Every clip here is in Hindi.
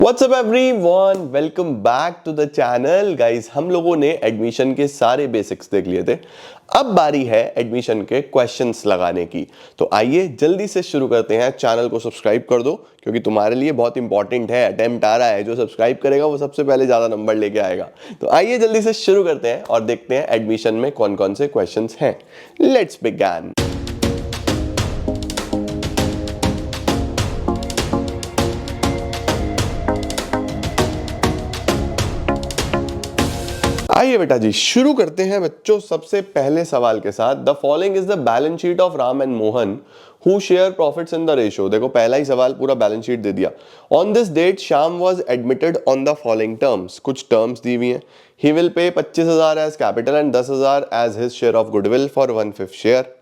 WhatsApp everyone, welcome back to the channel. Guys, हम लोगों ने एडमिशन के सारे बेसिक्स देख लिए थे। अब बारी है एडमिशन के क्वेश्चंस लगाने की। तो आइए जल्दी से शुरू करते हैं। चैनल को सब्सक्राइब कर दो क्योंकि तुम्हारे लिए बहुत इंपॉर्टेंट है। अटेम्प्ट आ रहा है, जो सब्सक्राइब करेगा वो सबसे पहले ज्यादा नंबर लेके आएगा। तो आइए जल्दी से शुरू करते हैं और देखते हैं एडमिशन में कौन कौन से क्वेश्चंस हैं। Let's begin. आइए बेटा जी शुरू करते हैं बच्चों सबसे पहले सवाल के साथ। The following is the balance sheet of Ram and Mohan who share profits in the ratio. देखो पहला ही सवाल पूरा बैलेंस शीट दे दिया। On this date Shyam was admitted on the following terms. कुछ टर्म्स दी हुई हैं। He will pay 25,000 as capital and 10,000 as his share of goodwill for 1/5 share.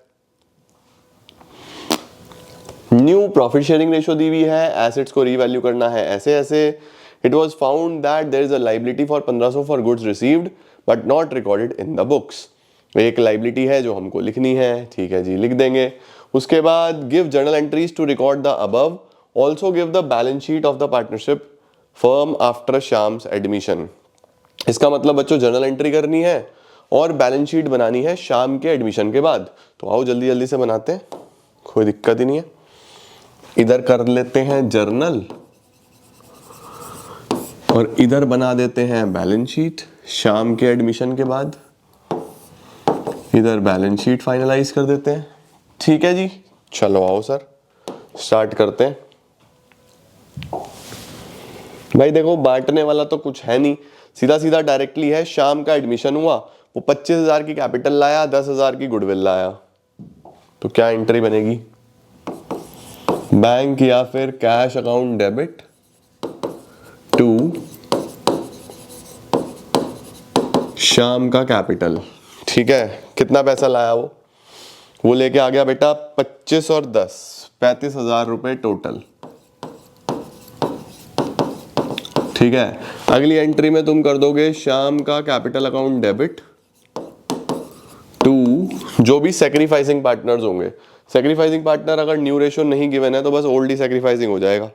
New profit sharing ratio दी हुई है। एसेट्स को रीवैल्यू करना है ऐसे ऐसे। It was found that there is a liability for 1500 for goods received but not recorded in the books. एक लाइबिलिटी है जो हमको लिखनी है, ठीक है जी, लिख देंगे। उसके बाद give journal entries to record the above. Also give the balance sheet of the partnership firm after Shyam's admission. इसका मतलब बच्चों जर्नल एंट्री करनी है और बैलेंस शीट बनानी है श्याम के एडमिशन के बाद। तो आओ जल्दी जल्दी से बनाते हैं, कोई दिक्कत ही नहीं है। इधर कर लेते हैं जर्नल और इधर बना देते हैं बैलेंस शीट शाम के एडमिशन के बाद। इधर बैलेंस शीट फाइनलाइज कर देते हैं। ठीक है जी, चलो आओ सर स्टार्ट करते हैं। भाई देखो बांटने वाला तो कुछ है नहीं, सीधा सीधा डायरेक्टली है। शाम का एडमिशन हुआ, वो 25,000 की कैपिटल लाया, 10,000 की गुडविल लाया। तो क्या एंट्री बनेगी? बैंक या फिर कैश अकाउंट डेबिट टू शाम का कैपिटल। ठीक है, कितना पैसा लाया वो लेके आ गया बेटा 25 और 10, 35,000 रुपए टोटल। ठीक है, अगली एंट्री में तुम कर दोगे शाम का कैपिटल अकाउंट डेबिट टू जो भी सेक्रीफाइसिंग पार्टनर्स होंगे। सेक्रीफाइसिंग पार्टनर अगर न्यू रेशो नहीं गिवन है तो बस ओल्ड ही सेक्रीफाइसिंग हो जाएगा।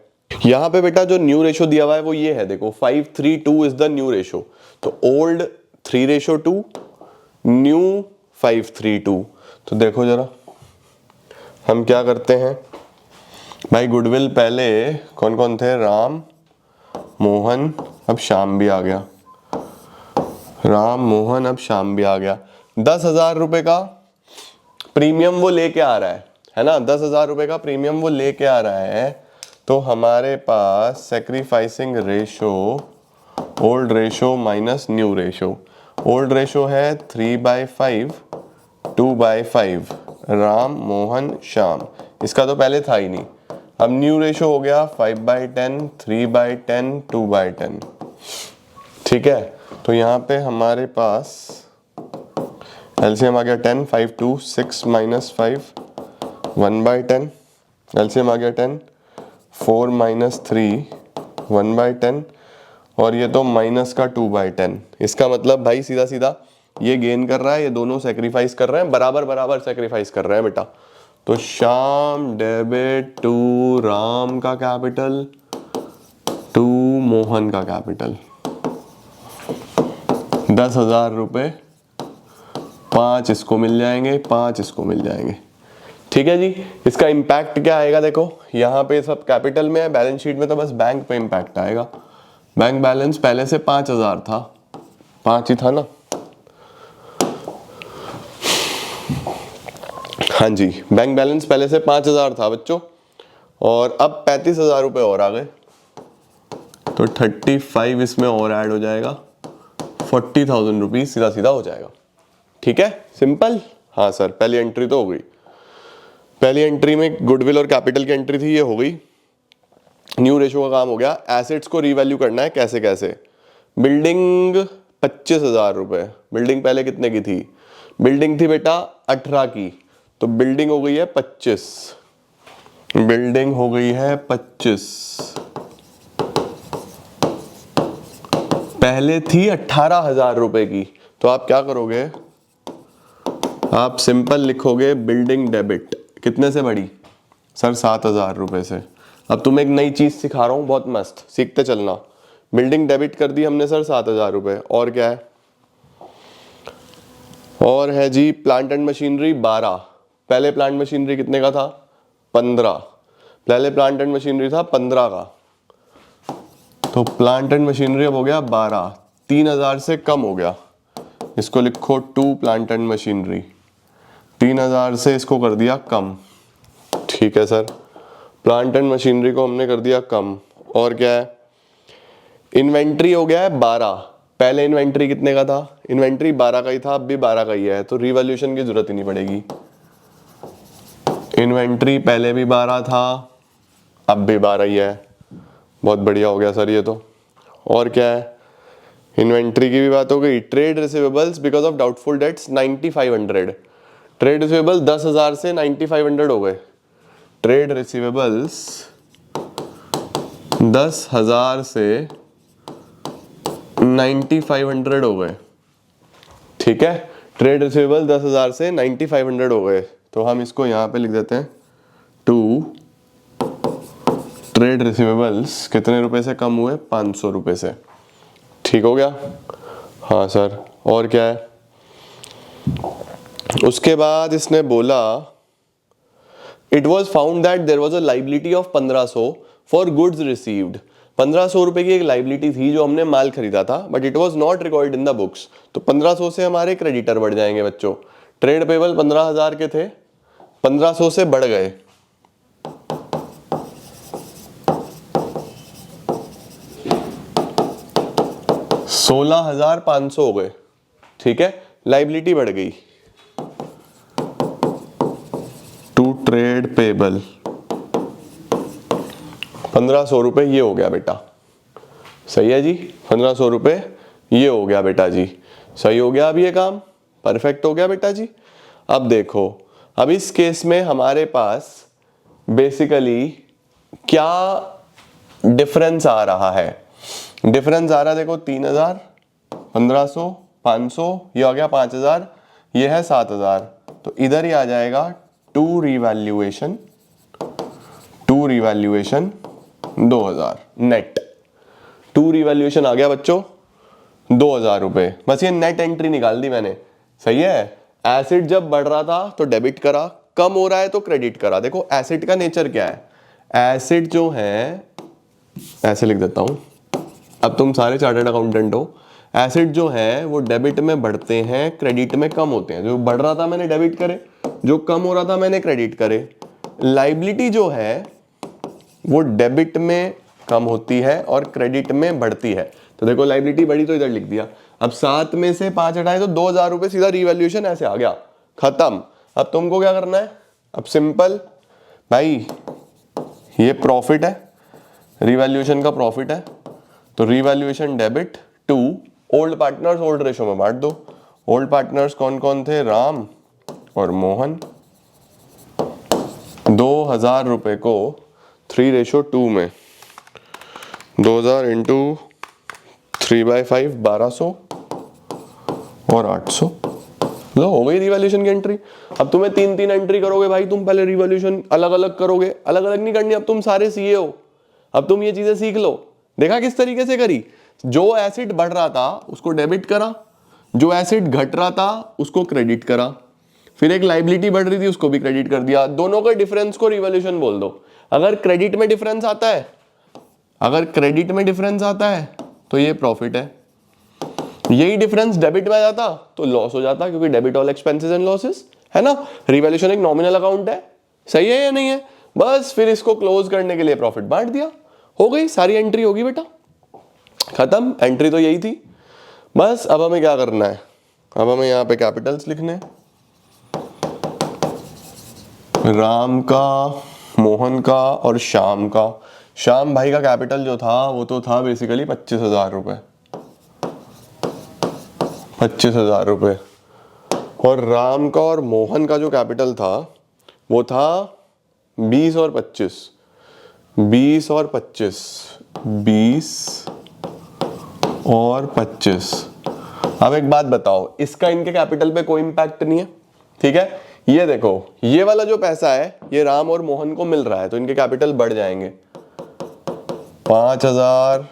यहां पे बेटा जो न्यू रेशो दिया हुआ है वो ये है, देखो 5:3:2 इज द न्यू रेशो। तो ओल्ड 3:2, न्यू 5:3:2। तो देखो जरा हम क्या करते हैं भाई। गुडविल पहले कौन कौन थे? राम, मोहन, अब श्याम भी आ गया। राम, मोहन, अब श्याम भी आ गया। 10,000 रुपए का प्रीमियम वो लेके आ रहा है ना। 10,000 रुपए का प्रीमियम वो लेके आ रहा है। तो हमारे पास sacrificing ratio old ratio minus new ratio. Old ratio है 3/5, 2/5, राम, मोहन, श्याम। इसका तो पहले था ही नहीं। अब न्यू रेशो हो गया 5/10, 3/10, 2/10। ठीक है, तो यहाँ पे हमारे पास एलसीएम आ गया 10, 5 2 6 माइनस 5 1/10। एलसीएम आ गया 10, 4 माइनस 3 1/10 और ये तो माइनस का 2/10। इसका मतलब भाई सीधा सीधा ये गेन कर रहा है, ये दोनों सेक्रीफाइस कर रहे हैं, बराबर बराबर सेक्रीफाइस कर रहे हैं बेटा। तो श्याम डेबिट टू राम का कैपिटल टू मोहन का कैपिटल। 10,000 रुपए 5 इसको मिल जाएंगे, 5 इसको मिल जाएंगे। ठीक है जी, इसका इंपैक्ट क्या आएगा? देखो यहाँ पे सब कैपिटल में है, बैलेंस शीट में तो बस बैंक पे इंपैक्ट आएगा। बैंक बैलेंस पहले से 5,000 था, 5 ही था ना। हाँ जी, बैंक बैलेंस पहले से 5,000 था बच्चों और अब 35,000 रुपए और आ गए। तो 35 इसमें और ऐड हो जाएगा, 40,000 रुपीज सीधा सीधा हो जाएगा। ठीक है, सिंपल। हाँ सर, पहली एंट्री तो हो गई। पहली एंट्री में गुडविल और कैपिटल की एंट्री थी, ये हो गई। न्यू रेशो का काम हो गया। एसेट्स को रीवैल्यू करना है, कैसे कैसे? बिल्डिंग 25,000 रुपए। बिल्डिंग पहले कितने की थी? बिल्डिंग थी बेटा 18 की, तो बिल्डिंग हो गई है 25। बिल्डिंग हो गई है 25। पहले थी 18,000 रुपए की। तो आप क्या करोगे? आप सिंपल लिखोगे बिल्डिंग डेबिट कितने से बढ़ी? सर 7,000 रुपए से। अब तुम्हें एक नई चीज सिखा रहा हूँ, बहुत मस्त, सीखते चलना। बिल्डिंग डेबिट कर दी हमने सर 7,000 रुपये, और क्या है, और है जी प्लांट एंड मशीनरी 12। पहले प्लांट मशीनरी कितने का था, 15। पहले प्लांट एंड मशीनरी था 15 का, तो प्लांट एंड मशीनरी अब हो गया 12, 3,000 से कम हो गया। इसको लिखो 2 प्लांट एंड मशीनरी, 3,000 से इसको कर दिया कम। ठीक है सर, प्लांट एंड मशीनरी को हमने कर दिया कम। और क्या है, इन्वेंट्री हो गया है 12। पहले इन्वेंट्री कितने का था, इन्वेंट्री 12 का ही था, अब भी 12 का ही है, तो रिवॉल्यूशन की जरूरत ही नहीं पड़ेगी। इन्वेंट्री पहले भी 12 था, अब भी 12 ही है। बहुत बढ़िया हो गया सर ये तो। और क्या है, इन्वेंट्री की भी बात हो गई। Trade receivables because of doubtful debts 9,500। Trade receivable 10,000 से 9,500 हो गए। ट्रेड रिसीवेबल्स 10,000 से 9,500 हो गए। ठीक है, ट्रेड रिसीवेबल 10,000 से 9,500 हो गए, तो हम इसको यहां पे लिख देते हैं 2 ट्रेड रिसीवेबल्स कितने रुपए से कम हुए, 500 रुपए से। ठीक हो गया, हाँ सर। और क्या है, उसके बाद इसने बोला it was found that there was a liability of 1500 for goods received. 1500 रुपए की एक लाइबिलिटी थी जो हमने माल खरीदा था, but it was not record in the books. तो 1500 से हमारे क्रेडिटर बढ़ जाएंगे बच्चों। ट्रेड पेबल 15,000 के थे, 1500 से बढ़ गए, 16,500 हो गए। ठीक है, लाइबिलिटी बढ़ गई। टू ट्रेड पेबल 1500 रुपए ये हो गया बेटा, सही है जी, 1500 रुपए ये हो गया बेटा जी, सही हो गया। अब ये काम परफेक्ट हो गया बेटा जी। अब देखो, अब इस केस में हमारे पास बेसिकली क्या डिफरेंस आ रहा है, डिफरेंस आ रहा है देखो 3,000, 1,500, 500, ये आ गया 5,000, ये है 7,000, तो इधर ही आ जाएगा to revaluation 2,000 net. To revaluation आ गया बच्चों 2,000 रुपए, बस ये नेट एंट्री निकाल दी मैंने। सही है, एसिड जब बढ़ रहा था तो डेबिट करा, कम हो रहा है तो क्रेडिट करा। देखो एसिड का नेचर क्या है, एसिड जो है, ऐसे लिख देता हूं, अब तुम सारे चार्टर्ड अकाउंटेंट हो। एसिड जो है वो डेबिट में बढ़ते हैं, क्रेडिट में कम होते हैं। जो बढ़ रहा था मैंने डेबिट करे, जो कम हो रहा था मैंने क्रेडिट करे। लाइबिलिटी जो है वो डेबिट में कम होती है और क्रेडिट में बढ़ती है। तो देखो लाइबिलिटी बढ़ी तो इधर लिख दिया। अब 7 में से 5 हटाए तो 2,000 रुपए, सीधा रिवैल्यूएशन ऐसे आ गया, खत्म। अब तुमको क्या करना है, अब सिंपल भाई, ये प्रॉफिट है, रिवैल्यूएशन का प्रॉफिट है, तो revaluation debit to old partners, old ratio में बांट दो। ओल्ड पार्टनर्स कौन कौन थे, राम और मोहन। 2,000 रुपए को 3:2 में 2,000 इंटू 3/5 1200 और 800, लो हो गई रिवॉल्यूशन की एंट्री। अब तुम्हें 3-3 एंट्री करोगे भाई, तुम पहले रिवॉल्यूशन अलग अलग करोगे, अलग अलग नहीं करनी, अब तुम सारे सीए हो, अब तुम ये चीजें सीख लो। देखा किस तरीके से करी, जो एसिड बढ़ रहा था उसको डेबिट करा, जो एसिड घट रहा था उसको क्रेडिट करा, फिर एक लाइबिलिटी बढ़ रही थी उसको भी क्रेडिट कर दिया। दोनों के डिफरेंस को रिवॉल्यूशन बोल दो। अगर क्रेडिट में डिफरेंस आता है, अगर क्रेडिट में डिफरेंस आता है तो ये प्रॉफिट है, यही डिफरेंस डेबिट में आ जाता तो लॉस हो जाता, क्योंकि debit all expenses and losses है ना। रिवॉल्यूशन एक नॉमिनल अकाउंट है, सही है या नहीं है। बस फिर इसको क्लोज करने के लिए प्रॉफिट बांट दिया, हो गई सारी एंट्री होगी बेटा, खत्म। एंट्री तो यही थी। बस अब हमें क्या करना है, अब हमें यहाँ पे कैपिटल्स लिखने हैं, राम का, मोहन का और श्याम का। श्याम भाई का कैपिटल जो था वो तो था बेसिकली 25,000 रुपए, 25,000 रुपए। और राम का और मोहन का जो कैपिटल था वो था 20 और 25, 20 और 25, 20 और 25। अब एक बात बताओ, इसका इनके कैपिटल पे कोई इंपैक्ट नहीं है, ठीक है। ये देखो, ये वाला जो पैसा है ये राम और मोहन को मिल रहा है तो इनके कैपिटल बढ़ जाएंगे, 5,000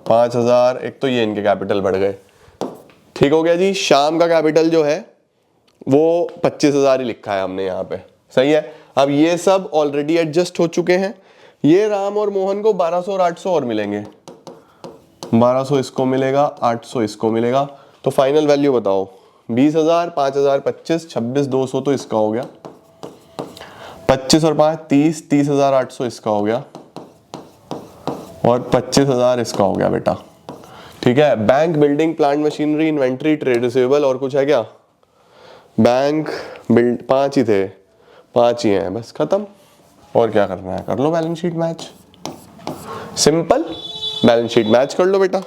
5,000, एक तो ये इनके कैपिटल बढ़ गए। ठीक हो गया जी। शाम का कैपिटल जो है वो 25,000 ही लिखा है हमने यहाँ पे, सही है। अब ये सब ऑलरेडी एडजस्ट हो चुके हैं। ये राम और मोहन को 1200 और 800 और मिलेंगे। 1200 इसको मिलेगा, 800 इसको मिलेगा। तो फाइनल वैल्यू बताओ। 20,000, 5,000, 25, 26,200 तो इसका हो गया। 25 और 5 30, 30,800 इसका हो गया और 25,000 इसका हो गया बेटा। ठीक है। Bank, building, plant machinery, inventory, trade receivable और कुछ है क्या? बैंक, बिल्ड, 5 ही थे, 5 ही हैं, बस खत्म। और क्या करना है, कर लो balance sheet match. Simple balance sheet match कर लो बेटा।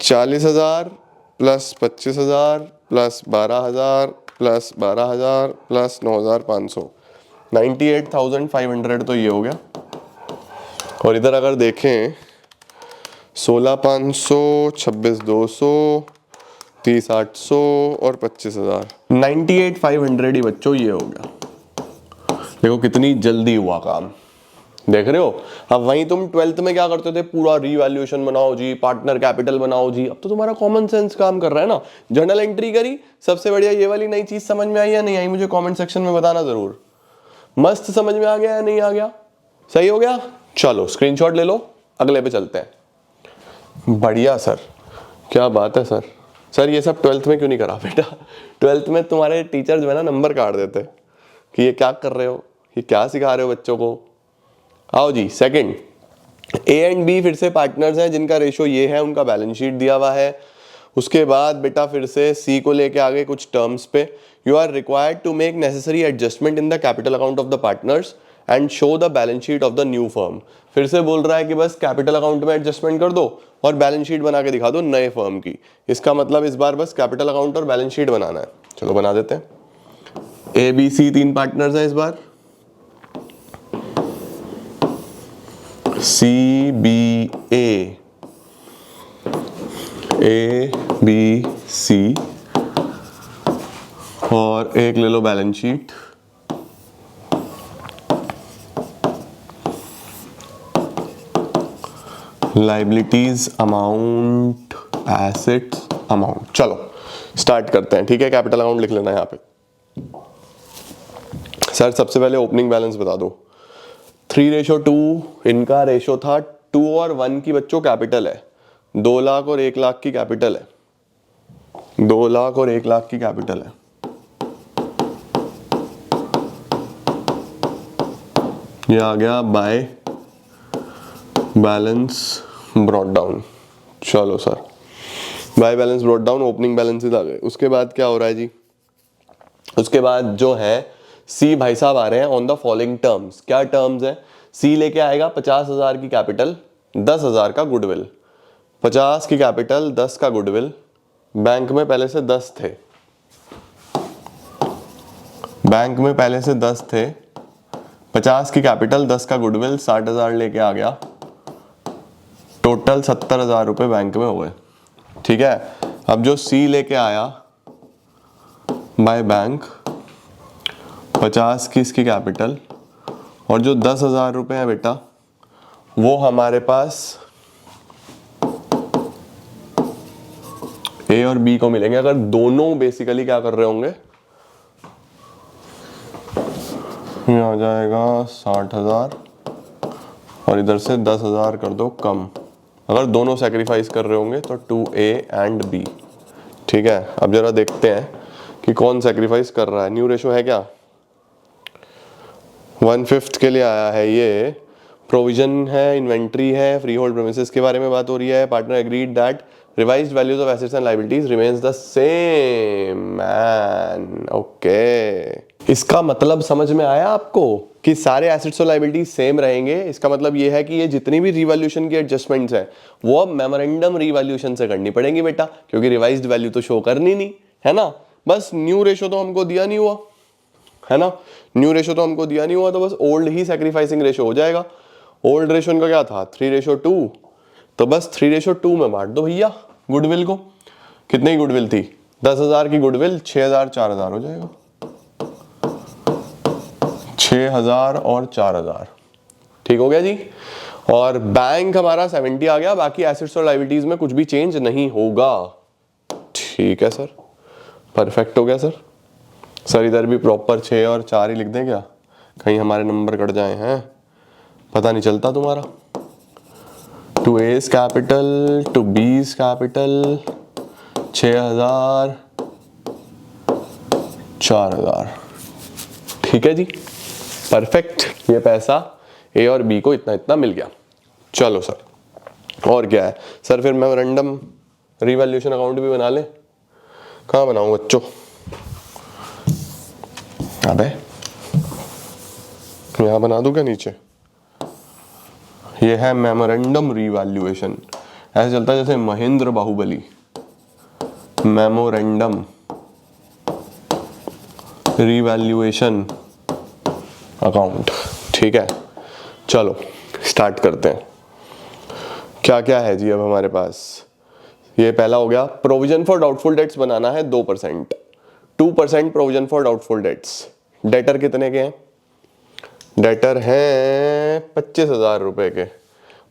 40,000 प्लस 25,000 प्लस 12,000 प्लस 12,000 प्लस 9,500, 98,500 तो ये हो गया। और इधर अगर देखें 16,500, 26,200, 30,800 और 25,000, 98,500 ही बच्चों ये हो गया। देखो कितनी जल्दी हुआ काम, देख रहे हो। अब वहीं तुम 12th में क्या करते थे, पूरा रीवैल्यूएशन बनाओ जी, पार्टनर कैपिटल बनाओ जी। अब तो तुम्हारा कॉमन सेंस काम कर रहा है ना। जर्नल एंट्री करी, सबसे बढ़िया ये वाली नई चीज समझ में आई या नहीं आई, मुझे कमेंट सेक्शन में बताना जरूर। मस्त समझ में आ गया या नहीं आ गया? सही हो गया। चलो स्क्रीनशॉट ले लो, अगले पे चलते हैं। बढ़िया सर, क्या बात है सर। सर ये सब 12th में क्यों नहीं करा बेटा? 12th में तुम्हारे टीचर जो है ना नंबर काट देते कि ये क्या कर रहे हो, ये क्या सिखा रहे हो बच्चों को। आओ जी। सेकंड, ए एंड बी फिर से पार्टनर्स हैं जिनका रेशो ये है, उनका बैलेंस शीट दिया हुआ है। उसके बाद बेटा फिर से सी को लेके आगे कुछ टर्म्स पे, you are required to make necessary adjustment in the capital account of the partners and show the balance sheet of the new firm. फिर से बोल रहा है कि बस कैपिटल अकाउंट में एडजस्टमेंट कर दो और बैलेंस शीट बना के दिखा दो नए फर्म की। इसका मतलब इस बार बस कैपिटल अकाउंट और बैलेंस शीट बनाना है। चलो बना देते हैं। ए बी सी 3 पार्टनर्स हैं इस बार। C B A B C और एक ले लो balance sheet. Liabilities amount, assets amount. चलो स्टार्ट करते हैं। ठीक है, कैपिटल अकाउंट लिख लेना यहाँ पे। सर सबसे पहले ओपनिंग बैलेंस बता दो। 3:2 इनका रेशो था। 2 और 1 की बच्चों कैपिटल है। 2 लाख और 1 लाख की कैपिटल है। 2 लाख और 1 लाख की कैपिटल है। ये आ गया बाय बैलेंस ब्रॉट डाउन। चलो sir, by balance brought down, opening balances आ गए। उसके बाद क्या हो रहा है जी? उसके बाद जो है सी भाई साहब आ रहे हैं ऑन द फॉलोइंग टर्म्स। क्या टर्म्स है? सी लेके आएगा 50,000 की कैपिटल, 10,000 का गुडविल। 50 की कैपिटल, 10 का गुडविल। बैंक में पहले से 10 थे, बैंक में पहले से 10 थे। 50 की कैपिटल, 10 का गुडविल, 60,000 लेके आ गया। टोटल 70,000 रुपए बैंक में हो गए। ठीक है। अब जो सी लेके आया बाय बैंक, 50 की इसकी कैपिटल और जो 10,000 रुपए है बेटा वो हमारे पास ए और बी को मिलेंगे। अगर दोनों बेसिकली क्या कर रहे होंगे, ये आ जाएगा 60,000 और इधर से 10,000 कर दो कम। अगर दोनों सैक्रिफाइस कर रहे होंगे तो 2A एंड B। ठीक है। अब जरा देखते हैं कि कौन सैक्रिफाइस कर रहा है। न्यू रेशो है क्या? 1/5 के लिए आया है ये। प्रोविजन है, इन्वेंट्री है, फ्री होल्ड प्रेमिसेस के बारे में बात हो रही है। Partner agreed that revised values of assets and liabilities remains the same. Man okay, इसका मतलब समझ में आया आपको कि सारे एसेट्स और लायबिलिटीज सेम रहेंगे। इसका मतलब ये है कि ये जितनी भी रिवैल्यूएशन की एडजस्टमेंट्स हैं वो अब मेमोरेंडम रिवैल्यूएशन से करनी पड़ेंगी बेटा, क्योंकि रिवाइज्ड वैल्यू तो शो करनी नहीं है ना। बस न्यू रेशो तो हमको दिया नहीं हुआ है ना, न्यू रेशो तो हमको दिया नहीं हुआ, तो बस ओल्ड ही सैक्रिफाइसिंग रेशो हो जाएगा। ओल्ड रेशो का क्या था? 3:2, तो बस 3:2 में बांट दो भैया गुडविल को। कितनी गुडविल थी? 10,000 की गुडविल, 6,000 4,000 हो जाएगा। 6,000 और 4,000 ठीक हो गया जी। और बैंक हमारा 70 आ गया, बाकी एसेट्स और लायबिलिटीज में कुछ भी चेंज नहीं होगा। ठीक है सर, परफेक्ट हो गया सर। सर इधर भी प्रॉपर 6 और 4 ही लिख दें क्या, कहीं हमारे नंबर कट जाए हैं, पता नहीं चलता तुम्हारा। To A's capital to B's capital 6000 4000। ठीक है जी, परफेक्ट। ये पैसा ए और बी को इतना इतना मिल गया। चलो सर, और क्या है सर, फिर मेमोरेंडम रिवैल्यूएशन अकाउंट भी बना ले। कहाँ बनाऊं बच्चों, अबे यहाँ बना दूं क्या नीचे। ये है मेमोरेंडम रिवैल्यूएशन, ऐसे चलता है जैसे Mahendra Baahubali. Memorandum revaluation account. ठीक है, चलो स्टार्ट करते हैं। क्या क्या है जी अब हमारे पास। ये पहला हो गया, प्रोविजन फॉर डाउटफुल डेट्स बनाना है 2%, 2% provision for doubtful debts. Debtor कितने के हैं, डेटर हैं 25,000 रुपए के,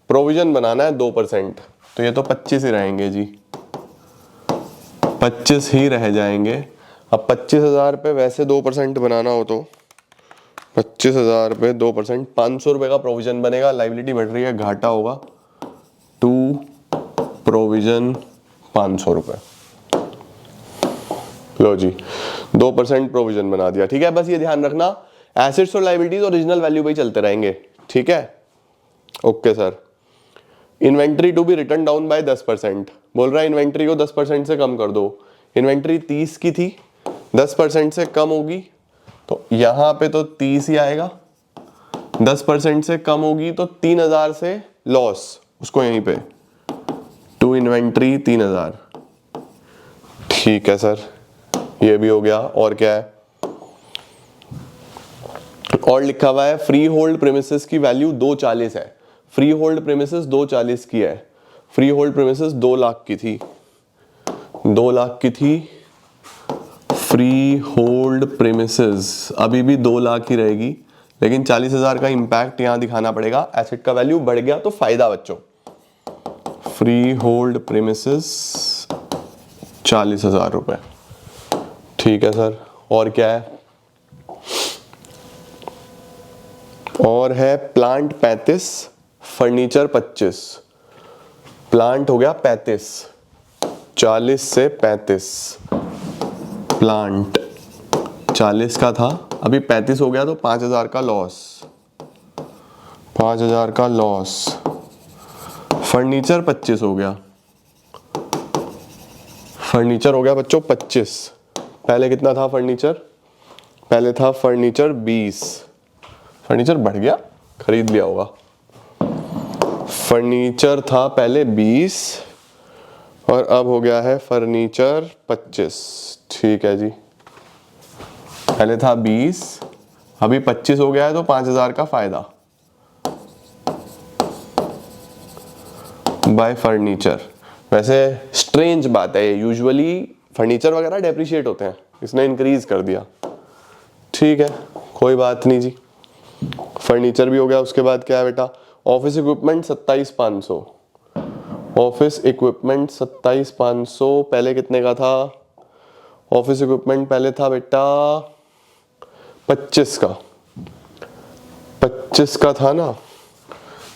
प्रोविजन बनाना है 2%, तो ये तो 25 ही रहेंगे जी, 25 ही रह जाएंगे। अब 25,000 पे वैसे 2% बनाना हो तो 25,000 पे 2%, 500 रुपए का प्रोविजन बनेगा। लाइबिलिटी बढ़ रही है, घाटा होगा, टू प्रोविजन 500 रुपए। लो जी, 2% प्रोविजन बना दिया। ठीक है, बस ये ध्यान रखना एसेट्स और लाइबिलिटीज ओरिजिनल वैल्यू पे ही चलते रहेंगे। ठीक है, okay sir. Inventory to be written down by 10%, बोल रहा है इन्वेंट्री को 10% से कम कर दो। इन्वेंट्री 30 की थी, 10% से कम होगी तो यहां पे तो 30 ही आएगा, 10% से कम होगी तो 3000 से लॉस, उसको यहीं पे टू इन्वेंट्री 3000। ठीक है सर, ये भी हो गया। और क्या है, और लिखा हुआ है फ्री होल्ड प्रेमिसेस की वैल्यू 240 है। फ्री होल्ड प्रेमिसेस 240 की है। फ्री होल्ड प्रेमिसेस 2 लाख की थी, 2 लाख की थी। फ्री होल्ड प्रेमिसेस अभी भी 2 लाख ही रहेगी, लेकिन 40,000 का इंपैक्ट यहां दिखाना पड़ेगा। एसेट का वैल्यू बढ़ गया तो फायदा बच्चों। फ्री होल्ड प्रेमिसेस 40,000 रुपए। ठीक है सर, और क्या है, और है प्लांट 35, फर्नीचर 25। प्लांट हो गया 35, 40 से 35, प्लांट 40 का था, अभी 35 हो गया तो 5,000 का लॉस, 5,000 का लॉस। फर्नीचर 25 हो गया, फर्नीचर हो गया बच्चों 25। पहले कितना था फर्नीचर, पहले था फर्नीचर 20, फर्नीचर बढ़ गया, खरीद लिया होगा। फर्नीचर था पहले 20 और अब हो गया है फर्नीचर 25। ठीक है जी, पहले था 20 अभी 25 हो गया है तो 5,000 का फायदा बाय फर्नीचर। वैसे स्ट्रेंज बात है, यूजुअली फर्नीचर वगैरह डेप्रिशिएट होते हैं, इसने इंक्रीज कर दिया। ठीक है, कोई बात नहीं जी, फर्नीचर भी हो गया। उसके बाद क्या है बेटा, ऑफिस इक्विपमेंट 27,500। ऑफिस इक्विपमेंट 27,500 पहले कितने का था, ऑफिस इक्विपमेंट पहले था बेटा 25 का, 25 का था ना,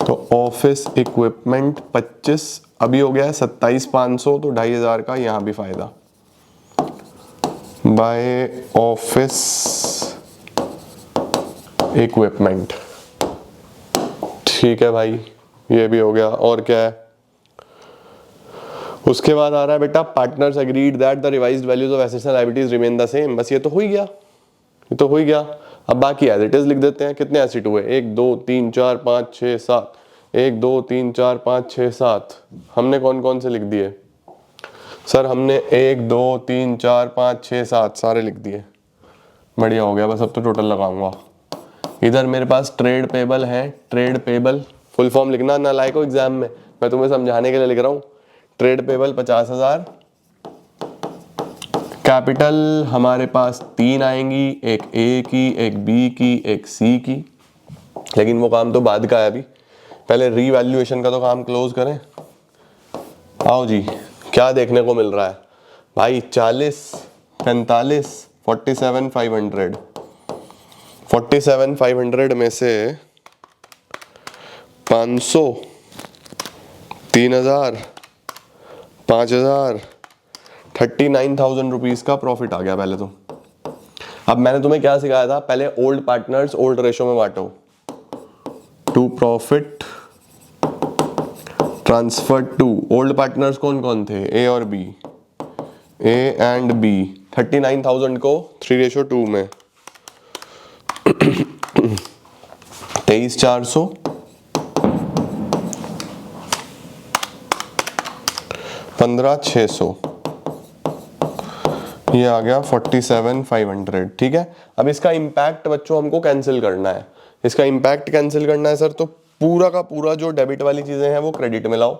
तो ऑफिस इक्विपमेंट 25 अभी हो गया है 27,500, तो 2,500 का यहाँ भी फायदा बाय ऑफिस इक्विपमेंट। ठीक है भाई, ये भी हो गया। और क्या है, उसके बाद आ रहा है बेटा partners agreed that the revised values of assets and liabilities remain the same. बस ये तो हो ही गया, ये तो हो ही गया। अब बाकी एज इट इज लिख देते हैं। कितने एसेट हुए, 1 2 3 4 5 6 7, 1 2 3 4 5 6 7। हमने कौन कौन से लिख दिए सर, हमने 1 2 3 4 5 6 7 सारे लिख दिए। बढ़िया हो गया, बस अब तो टोटल लगाऊंगा। इधर मेरे पास ट्रेड पेबल है, ट्रेड पेबल फुल फॉर्म लिखना ना लायक हो एग्जाम में, मैं तुम्हें समझाने के लिए लिख रहा हूँ। Trade payable 50,000। कैपिटल हमारे पास 3 आएंगी, एक ए की, एक बी की, एक सी की, लेकिन वो काम तो बाद का है अभी। पहले रीवैल्यूएशन का तो काम क्लोज करें। आओ जी, क्या देखने को मिल रहा है भाई? 40, 45, 47,500। 47,500 में से 500, 3,000, 5,000, 39,000 रुपीज़ का प्रॉफिट आ गया पहले तो। अब मैंने तुम्हें क्या सिखाया था? पहले ओल्ड पार्टनर्स ओल्ड रेशो में बांटो। To profit transfer to old partners कौन कौन थे? ए और बी, ए एंड बी। 39,000 को 3:2 में 23,400, 15,600, ये आ गया 47,500। ठीक है, अब इसका इम्पैक्ट बच्चों हमको कैंसिल करना है। इसका इम्पैक्ट कैंसिल करना है सर, तो पूरा का पूरा जो डेबिट वाली चीजें हैं वो क्रेडिट में लाओ,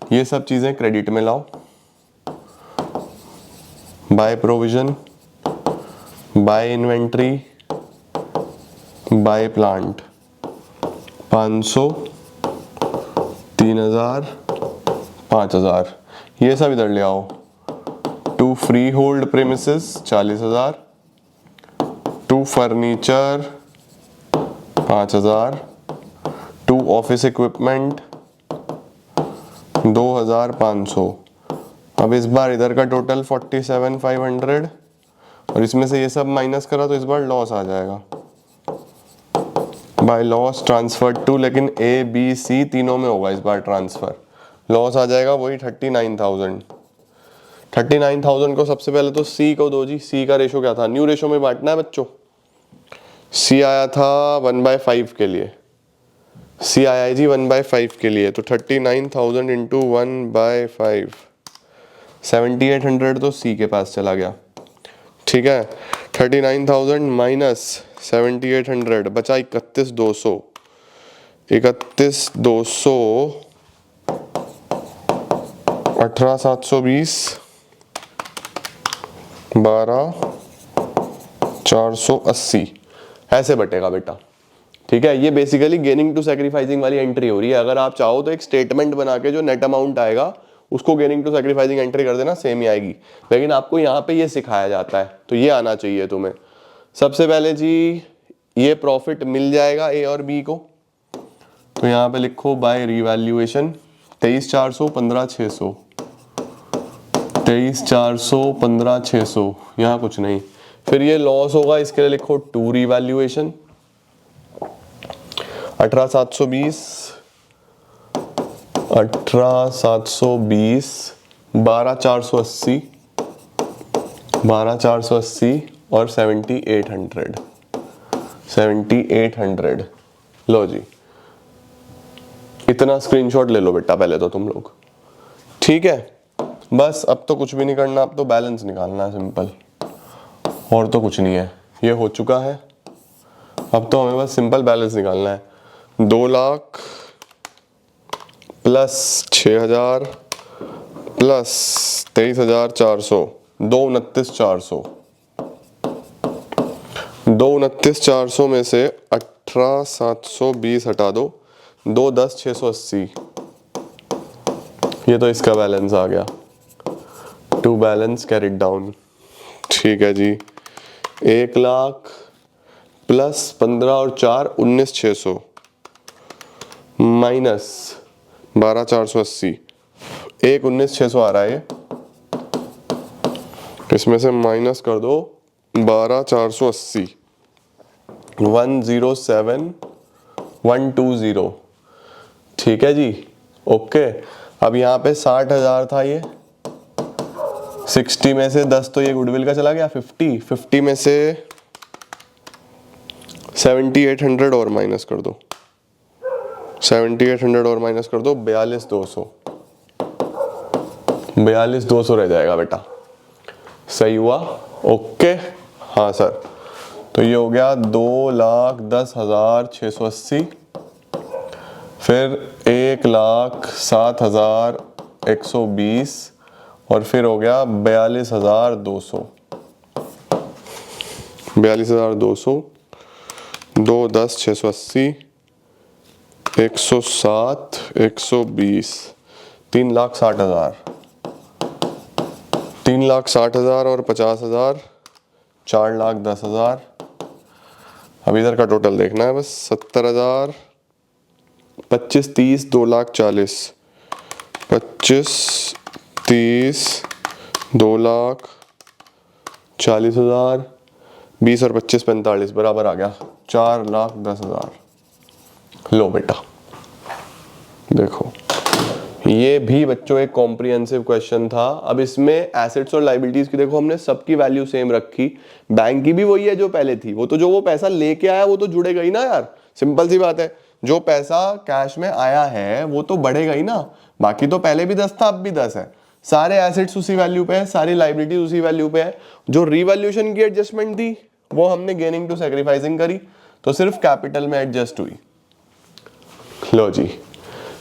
ये सब चीजें क्रेडिट में लाओ। By provision, by inventory, by plant, 500, 3,000, 5,000, ये सब इधर ले आओ। To free hold premises 40,000, to furniture 5,000, to office equipment 2,500। अब इस बार इधर का टोटल 47,500 और इसमें से ये सब माइनस करा तो इस बार लॉस आ जाएगा। बाय लॉस ट्रांसफर टू, लेकिन ए बी सी तीनों में होगा इस बार ट्रांसफर। लॉस आ जाएगा वही 39,000। 39,000 को सबसे पहले तो सी को दो जी। सी का रेशो क्या था? न्यू रेशो में बांटना है बच्चों। सी आया था 1/5 के लिए। सी आया है जी 1/5 के लिए, तो 39,000 इंटू 1/5, 7,800 तो सी के पास चला गया। ठीक है, 39,000 माइनस 7,800 बचा 31,200। 31,200, 18,720, 12,480 ऐसे बटेगा बेटा। ठीक है, ये बेसिकली गेनिंग टू सैक्रिफाइसिंग वाली एंट्री हो रही है। अगर आप चाहो तो एक स्टेटमेंट बना के जो नेट अमाउंट आएगा उसको गेनिंग टू सैक्रिफाइसिंग एंट्री कर देना, सेम ही आएगी। लेकिन आपको यहाँ पे ये सिखाया जाता है, तो ये आना चाहिए तुम्हें। सबसे पहले जी ये प्रॉफिट मिल जाएगा ए और बी को, तो यहाँ पे लिखो बाय रिवैल्यूएशन 23,400, 15,600, 23,400, 15,600, यहाँ कुछ नहीं। फिर ये लॉस होगा, इसके लिए लिखो टू रिवैल्यूएशन 18,720, 18,720, 12,480, 12,480 और 7,800, 7,800। लो जी, इतना स्क्रीनशॉट ले लो बेटा पहले तो तुम लोग। ठीक है, बस अब तो कुछ भी नहीं करना, अब तो बैलेंस निकालना है सिंपल, और तो कुछ नहीं है। ये हो चुका है, अब तो हमें बस सिंपल बैलेंस निकालना है। 2 लाख प्लस 6,000 प्लस 23,400, 2,29,400। 2,29,400 में से 18,720 हटा दो, 2,10,680। ये तो इसका बैलेंस आ गया। To balance carried down. ठीक है जी, 1 लाख प्लस 15 और 4 19,600 माइनस 12,480, 19,600 आ रहा है ये। इसमें से माइनस कर दो 12,480, 107,120। ठीक है जी, ओके। अब यहाँ पे 60,000 था, ये 60 में से 10 तो ये गुडविल का चला गया, 50 में से 7,800 और माइनस कर दो, 7,800 और माइनस कर दो, 42,200, 42,200 रह जाएगा बेटा। सही हुआ? ओके। हाँ सर, तो ये हो गया 2,10,680, फिर 1,07,120 और फिर हो गया 42,200, 42,200, 2,10,680, 107, 120, 3,60,000, 3,60,000 और 50,000, 4,10,000। अब इधर का टोटल देखना है बस। 70,000, 25, 30, 2,40,000, 25, 30, 2,40,000, 20 और 25, 45 बराबर आ गया 4,10,000। लो बेटा देखो, ये भी बच्चों एक कॉम्प्रिहेंसिव क्वेश्चन था। अब इसमें एसेट्स और लायबिलिटीज की देखो हमने सबकी वैल्यू सेम रखी। बैंक की भी वही है जो पहले थी, वो तो जो वो पैसा लेके आया वो तो जुड़ेगा ही ना यार, सिंपल सी बात है। जो पैसा कैश में आया है वो तो बढ़ेगा ही ना, बाकी तो पहले भी 10 था अब भी 10 है। सारे एसेट्स उसी वैल्यू पे है, सारी लाइबिलिटीज उसी वैल्यू पे है। जो रिवैल्यूएशन की एडजस्टमेंट थी वो हमने गेनिंग टू सैक्रिफाइसिंग करी, तो सिर्फ कैपिटल में एडजस्ट हुई। लो जी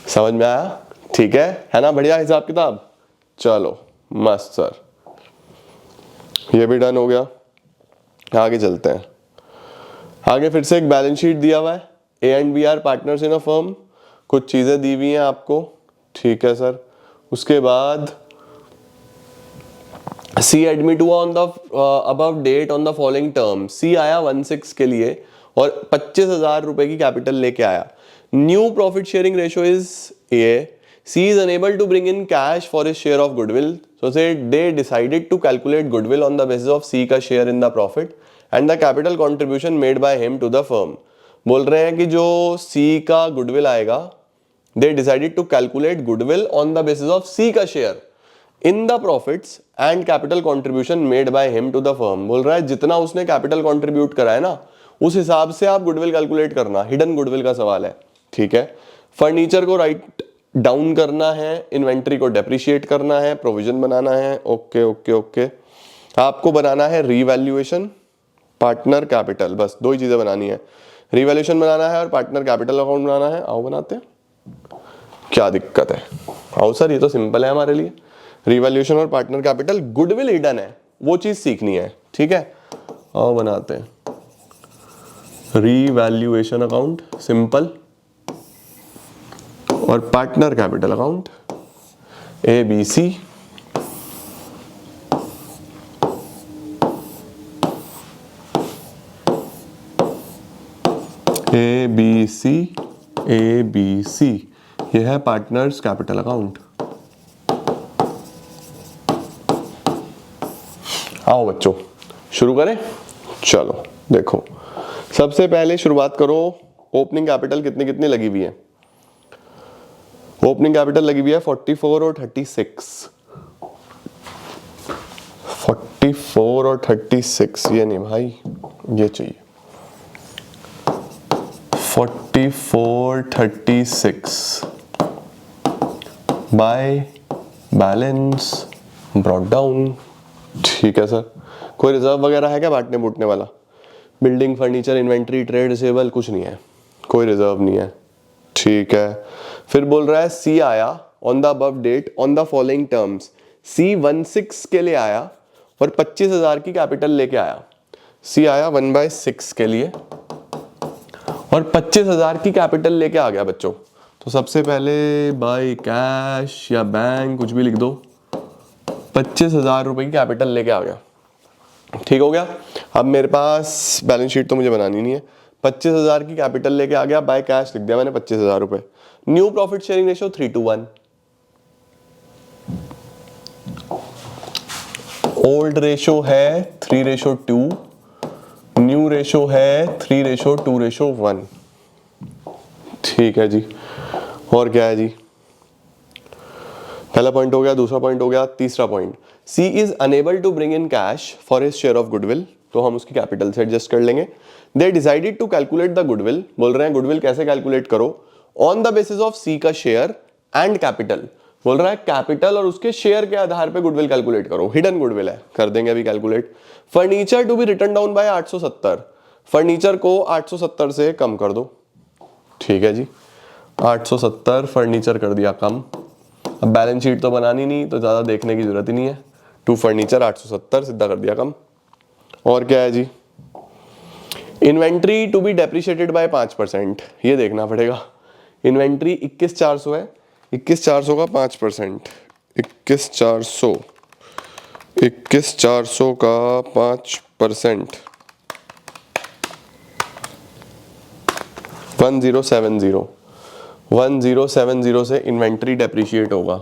समझ में आया, ठीक है ना, बढ़िया हिसाब किताब। चलो मस्त सर, ये भी डन हो गया। आगे चलते हैं। आगे फिर से एक बैलेंस शीट दिया हुआ है, A and B are partners in a firm, कुछ चीजें दी हुई हैं आपको, ठीक है सर। उसके बाद सी एडमिट हुआ on the above date on the following term. C आया 16 के लिए और 25,000 रुपए की कैपिटल लेके आया। New profit sharing ratio is a. C is unable to bring in cash for his share of goodwill, so they decided to calculate goodwill on the basis of C का share in the profit and the capital contribution made by him to the firm। बोल रहे हैं कि जो C का goodwill आएगा, they decided to calculate goodwill on the basis of C का share in the profits and capital contribution made by him to the firm। बोल रहा है जितना उसने capital contribute करा है ना, उस हिसाब से आप goodwill calculate करना, hidden goodwill का सवाल है, ठीक है। फर्नीचर को राइट डाउन करना है, इन्वेंट्री को डेप्रिशिएट करना है, प्रोविजन बनाना है, ओके ओके ओके। आपको बनाना है रीवैल्यूएशन, पार्टनर कैपिटल, बस दो ही चीजें बनानी है, रीवैल्यूएशन बनाना है और पार्टनर कैपिटल अकाउंट बनाना है। आओ बनाते हैं, क्या दिक्कत है, आओ सर ये तो सिंपल है हमारे लिए। रीवैल्यूएशन और पार्टनर कैपिटल, गुडविल हिडन है वो चीज सीखनी है, ठीक है। आओ बनाते हैं रीवैल्यूएशन अकाउंट सिंपल और partner capital account ABC। ABC यह है पार्टनर्स कैपिटल अकाउंट। आओ बच्चों शुरू करें, चलो देखो सबसे पहले शुरुआत करो, ओपनिंग कैपिटल कितनी कितनी लगी हुई है। ओपनिंग कैपिटल लगी हुई है 44 और 36, 44 और 36, ये नहीं भाई ये चाहिए 44, 36 बाय बैलेंस ब्रॉट डाउन, ठीक है सर। कोई रिजर्व वगैरह है क्या बांटने बूटने वाला? Building, furniture, inventory, trade receivable कुछ नहीं है, कोई रिजर्व नहीं है, ठीक है। फिर बोल रहा है सी आया on the above date on the following terms. C 16 के लिए आया और 25,000 की कैपिटल लेके आया। सी आया 1/6 के लिए और 25,000 की कैपिटल लेके आ गया बच्चों। तो सबसे पहले बाय कैश या बैंक कुछ भी लिख दो, 25,000 रुपए की कैपिटल लेके आ गया, ठीक हो गया। अब मेरे पास बैलेंस शीट तो मुझे बनानी नहीं है, 25,000 की कैपिटल लेके आ गया, बाय कैश लिख दिया मैंने 25,000 रुपए। New profit sharing ratio 3:1, old ratio है 3:2, न्यू रेशियो है 3:2:1, ठीक है जी। और क्या है जी, पहला पॉइंट हो गया, दूसरा पॉइंट हो गया, तीसरा point C is unable to bring in cash for his share of goodwill, तो हम उसकी कैपिटल से एडजस्ट कर लेंगे। They decided to calculate the goodwill, बोल रहे हैं गुडविल कैसे कैलकुलेट करो, on the basis of C का शेयर एंड कैपिटल। बोल रहा है कैपिटल और उसके शेयर के आधार पे गुडविल कैलकुलेट करो, हिडन गुडविल है, कर देंगे अभी calculate. Furniture to be written down by 870, furniture को 870 से कम कर दो, ठीक है जी। 870 फर्नीचर कर दिया कम। अब बैलेंस शीट तो बनानी नहीं तो ज्यादा देखने की जरूरत ही नहीं है, टू फर्नीचर 870 सीधा कर दिया कम। और क्या है जी, inventory to be depreciated by 5%, ये देखना पड़ेगा इन्वेंट्री 21,400 है, 21,400 का 5%, 21,400 का 5%, 1070, 1070 से इन्वेंट्री डेप्रिशिएट होगा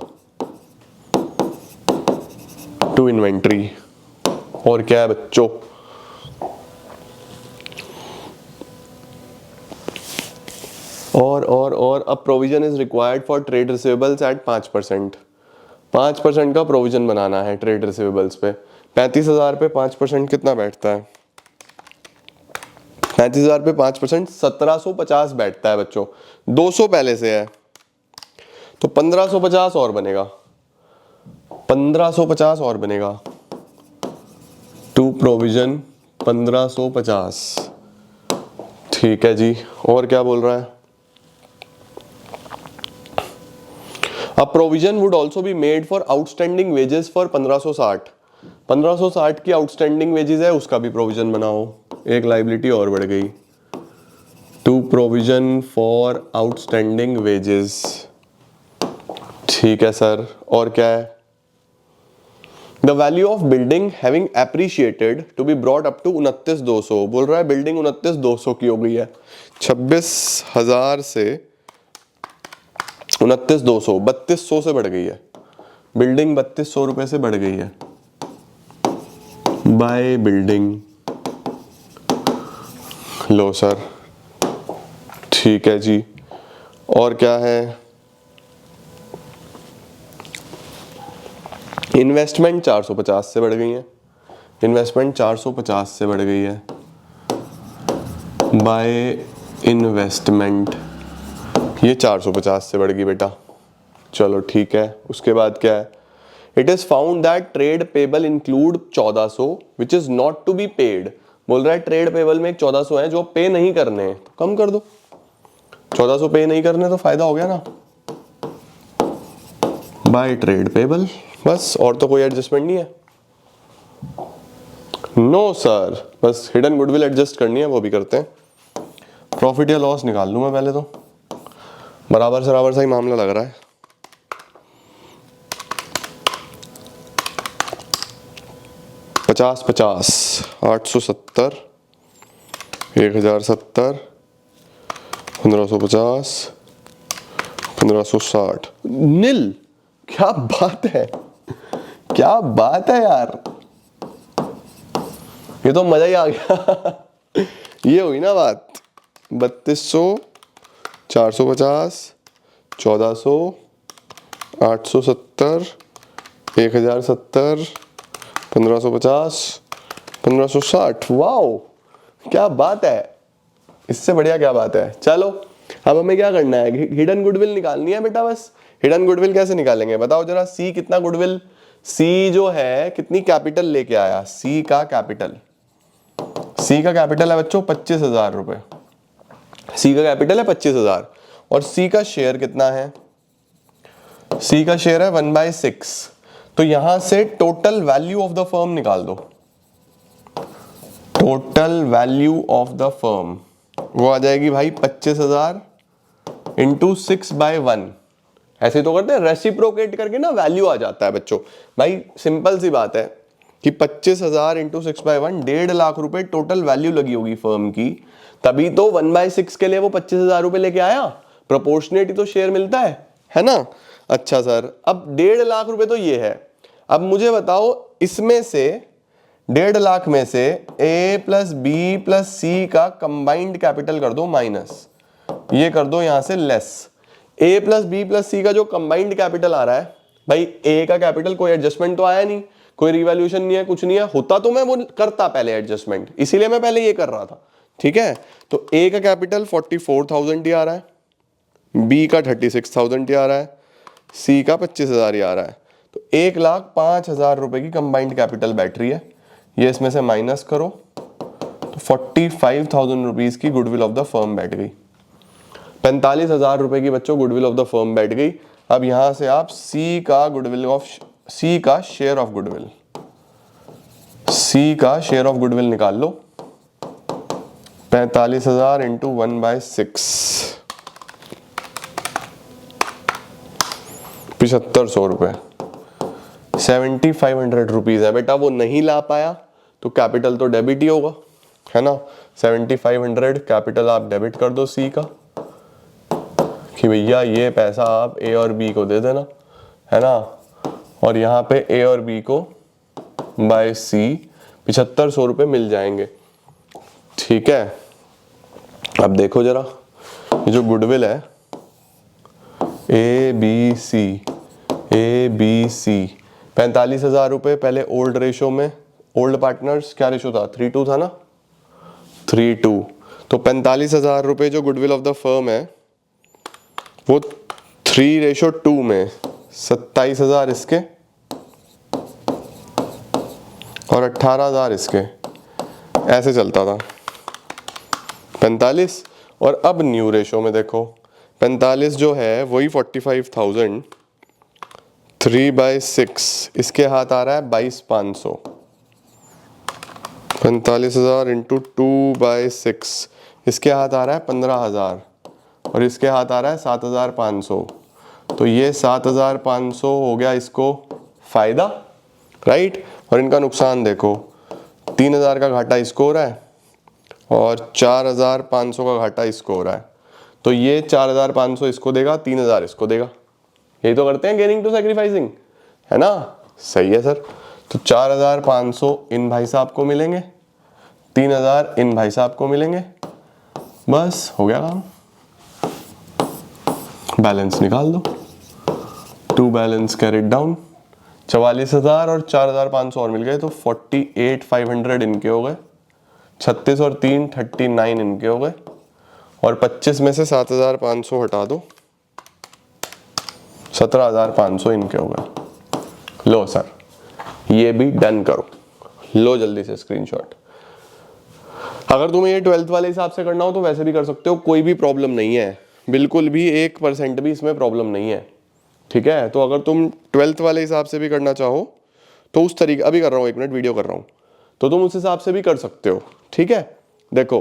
टू इन्वेंट्री। और क्या है बच्चों, और अब provision is required for trade receivables at 5%, 5% का प्रोविजन बनाना है ट्रेड रिसीवेबल्स पे। 35,000 पे 5% कितना बैठता है? 35,000 पे 5% 1750 बैठता है बच्चों। 200 पहले से है तो 1550 और बनेगा, 1550 और बनेगा टू प्रोविजन 1550। ठीक है जी, और क्या बोल रहा है? A provision would also be made for outstanding wages for 1560, 1560 की आउटस्टैंडिंग वेजेस है, उसका भी प्रोविजन बनाओ। एक लाइबिलिटी और बढ़ गई, to provision for outstanding wages. ठीक है सर, और क्या है? The value of building having appreciated to be brought up to 29,200, बोल रहा है बिल्डिंग 29,200 की हो गई है, 26,000 से 29,200, 3200 से बढ़ गई है बिल्डिंग, 3200 रुपए से बढ़ गई है बाय बिल्डिंग। लो सर, ठीक है जी, और क्या है? इन्वेस्टमेंट 450 से बढ़ गई है, इन्वेस्टमेंट 450 से बढ़ गई है बाय इन्वेस्टमेंट, ये 450 से बढ़ गई बेटा। चलो ठीक है, उसके बाद क्या है? It is found that trade payable include 1400 which is not to be paid, बोल रहा है ट्रेड पेबल में एक 1400 है जो पे नहीं करने हैं, तो कम कर दो। 1400 पे नहीं करने तो फायदा हो गया ना, बाय ट्रेड पेबल, बस, और तो कोई एडजस्टमेंट नहीं है। नो सर, बस हिडन गुडविल एडजस्ट करनी है, वो भी करते हैं। प्रॉफिट या लॉस निकाल लूं मैं पहले तो, बराबर सा ही मामला लग रहा है। पचास 870, 1070, 1550, 1560, नील। क्या बात है, क्या बात है यार, ये तो मजा ही आ गया। ये हुई ना बात, 3200, 450, 1400, 870, 1070, 1550, 1560, वाओ क्या बात है, इससे बढ़िया क्या बात है। चलो अब हमें क्या करना है, हिडन गुडविल निकालनी है बेटा, बस। हिडन गुडविल कैसे निकालेंगे बताओ जरा? सी कितना गुडविल, सी जो है कितनी कैपिटल लेके आया, सी का कैपिटल, सी का कैपिटल है बच्चों 25,000 रुपए, सी का कैपिटल है 25,000, और सी का शेयर कितना है? सी का शेयर है 1/6, तो यहां से total value of the firm निकाल दो, total value of the firm वो आ जाएगी भाई 25,000 इंटू 6/1, ऐसे तो करते हैं, रेसिप्रोकेट करके ना वैल्यू आ जाता है बच्चों। भाई सिंपल सी बात है कि 25,000 इंटू 6/1, 1.5 लाख रुपए टोटल वैल्यू लगी होगी फर्म की, तभी तो 1/6 के लिए वो 25,000 रुपए लेके आया, प्रोपोर्शनेट ही तो शेयर मिलता है ना। अच्छा सर, अब 1.5 लाख रुपए तो ये है, अब मुझे बताओ इसमें से 1.5 लाख में से ए प्लस बी प्लस सी का कंबाइंड कैपिटल कर दो माइनस, ये कर दो यहां से लेस। ए प्लस बी प्लस सी का जो कंबाइंड कैपिटल आ रहा है, भाई ए का कैपिटल कोई एडजस्टमेंट तो आया नहीं, कोई रिवैल्यूएशन नहीं है, कुछ नहीं है, होता तो मैं वो करता पहले एडजस्टमेंट, इसीलिए मैं पहले ये कर रहा था। ठीक है, तो ए का कैपिटल 44,000 ही आ रहा है, बी का 36,000 ही आ रहा है, सी का 25,000 ही आ रहा है, तो 1,05,000 रुपए की कंबाइंड कैपिटल बैठ रही है। ये इसमें से माइनस करो तो 45,000 रुपीज की गुडविल ऑफ द फर्म बैठ गई, 45,000 रुपए की बच्चों गुडविल ऑफ द फर्म बैठ गई। अब यहां से आप सी का गुडविल ऑफ, सी का शेयर ऑफ गुडविल, सी का शेयर ऑफ गुडविल निकाल लो, 45,000 इंटू 1/6, ₹7500, 7500 रुपीज़ है बेटा, वो नहीं ला पाया तो कैपिटल तो डेबिट ही होगा, है ना। 7500 कैपिटल आप डेबिट कर दो सी का, कि भैया ये पैसा आप ए और बी को दे देना, है ना। और यहाँ पे ए और बी को बाय सी 7500 रुपये मिल जाएंगे, ठीक है। अब देखो जरा, ये जो गुडविल है ए बी सी, 45,000 रुपये पहले ओल्ड रेशो में, ओल्ड पार्टनर्स क्या रेशो था, 3:2 था ना, 3:2। तो 45,000 रुपये जो गुडविल ऑफ द फर्म है वो 3:2 में 27,000 इसके और 18,000 इसके, ऐसे चलता था 45। और अब न्यू रेशो में देखो, 45 जो है वही 45,000, 3/6 इसके हाथ आ रहा है 22,500, 45,000 इंटू 2/6 इसके हाथ आ रहा है 15,000 और इसके हाथ आ रहा है 7,500। तो ये 7,500 हो गया इसको फायदा, राइट। और इनका नुकसान देखो, 3,000 का घाटा इसको हो रहा है और 4,500 का घाटा इसको हो रहा है। तो ये 4,500 इसको देगा, 3,000 इसको देगा, यही तो करते हैं गेनिंग टू सैक्रिफाइसिंग, है ना। सही है सर। तो 4,500 इन भाई साहब को मिलेंगे, 3,000 इन भाई साहब को मिलेंगे, बस हो गया काम। बैलेंस निकाल दो, 2 बैलेंस कैरिड डाउन, 44,000 और 4,500 और मिल गए, तो 48,500 इनके हो गए, 36 और 3 39 इनके हो गए, और 25 में से 7,500 हटा दो, 17,500 इनके हो गए। लो सर, ये भी डन करो, लो जल्दी से स्क्रीनशॉट। अगर तुम्हें ये 12th वाले हिसाब से करना हो तो वैसे भी कर सकते हो, कोई भी प्रॉब्लम नहीं है, बिल्कुल भी 1% भी इसमें प्रॉब्लम नहीं है, ठीक है। तो अगर तुम 12th वाले हिसाब से भी करना चाहो तो उस तरीके, अभी कर रहा हूँ 1 मिनट वीडियो कर रहा हूँ, तो तुम उस हिसाब से भी कर सकते हो, ठीक है। देखो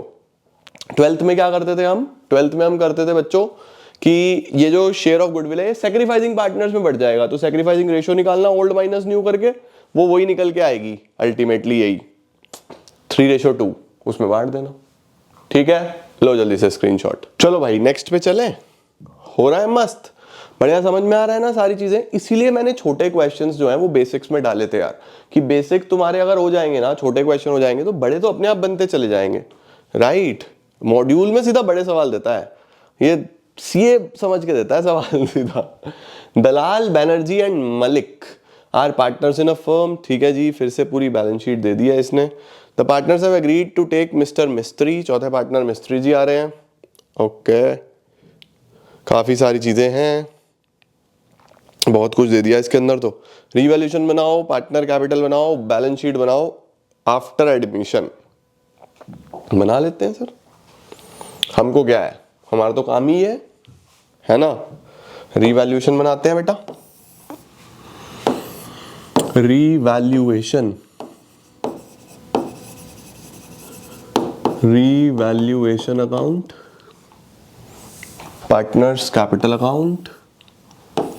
12th में क्या करते थे हम, 12th में हम करते थे बच्चों कि ये जो शेयर ऑफ गुडविल है सैक्रिफाइसिंग पार्टनर्स में बढ़ जाएगा, तो सैक्रिफाइसिंग रेशियो निकालना ओल्ड माइनस न्यू करके, वो वही निकल के आएगी अल्टीमेटली, यही 3:2 उसमें बांट देना, ठीक है। लो जल्दी से स्क्रीनशॉट। चलो भाई नेक्स्ट पे चलें, हो रहा है मस्त, बढ़िया समझ में आ रहा है ना सारी चीजें। इसीलिए मैंने छोटे क्वेश्चंस जो हैं वो बेसिक्स में डाले थे यार, कि बेसिक तुम्हारे अगर हो जाएंगे ना, छोटे क्वेश्चन हो जाएंगे तो बड़े तो अपने आप बनते चले जाएंगे, राइट। मॉड्यूल में सीधा बड़े सवाल देता है, ये सीए समझ के देता है सवाल सीधा। Dalal Banerjee and Malik are partners in a firm, ठीक है जी, फिर से पूरी बैलेंस शीट दे दी है इसने। The partners have agreed to take mister Mistry, चौथे पार्टनर मिस्त्री जी आ रहे हैं, ओके। काफी सारी चीजें हैं, बहुत कुछ दे दिया इसके अंदर। तो रिवैल्यूएशन बनाओ, पार्टनर कैपिटल बनाओ, बैलेंस शीट बनाओ आफ्टर एडमिशन, बना लेते हैं सर, हमको क्या है, हमारा तो काम ही है ना। रिवैल्यूएशन बनाते हैं बेटा, revaluation, revaluation account, partners capital account,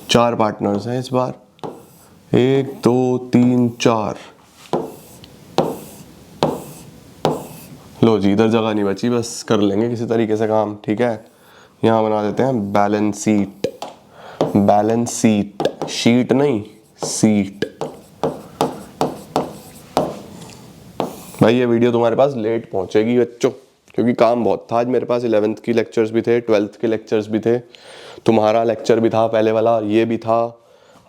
4 partners हैं इस बार, 1 2 3 4। लो जी, इधर जगह नहीं बची, बस कर लेंगे किसी तरीके से काम, ठीक है। यहाँ बना देते हैं balance sheet, balance sheet, sheet नहीं सीट। भाई ये वीडियो तुम्हारे पास लेट पहुंचेगी बच्चों, क्योंकि काम बहुत था आज मेरे पास। 11th की लेक्चर्स भी थे, 12th के लेक्चर्स भी थे, तुम्हारा लेक्चर भी था पहले वाला, ये भी था।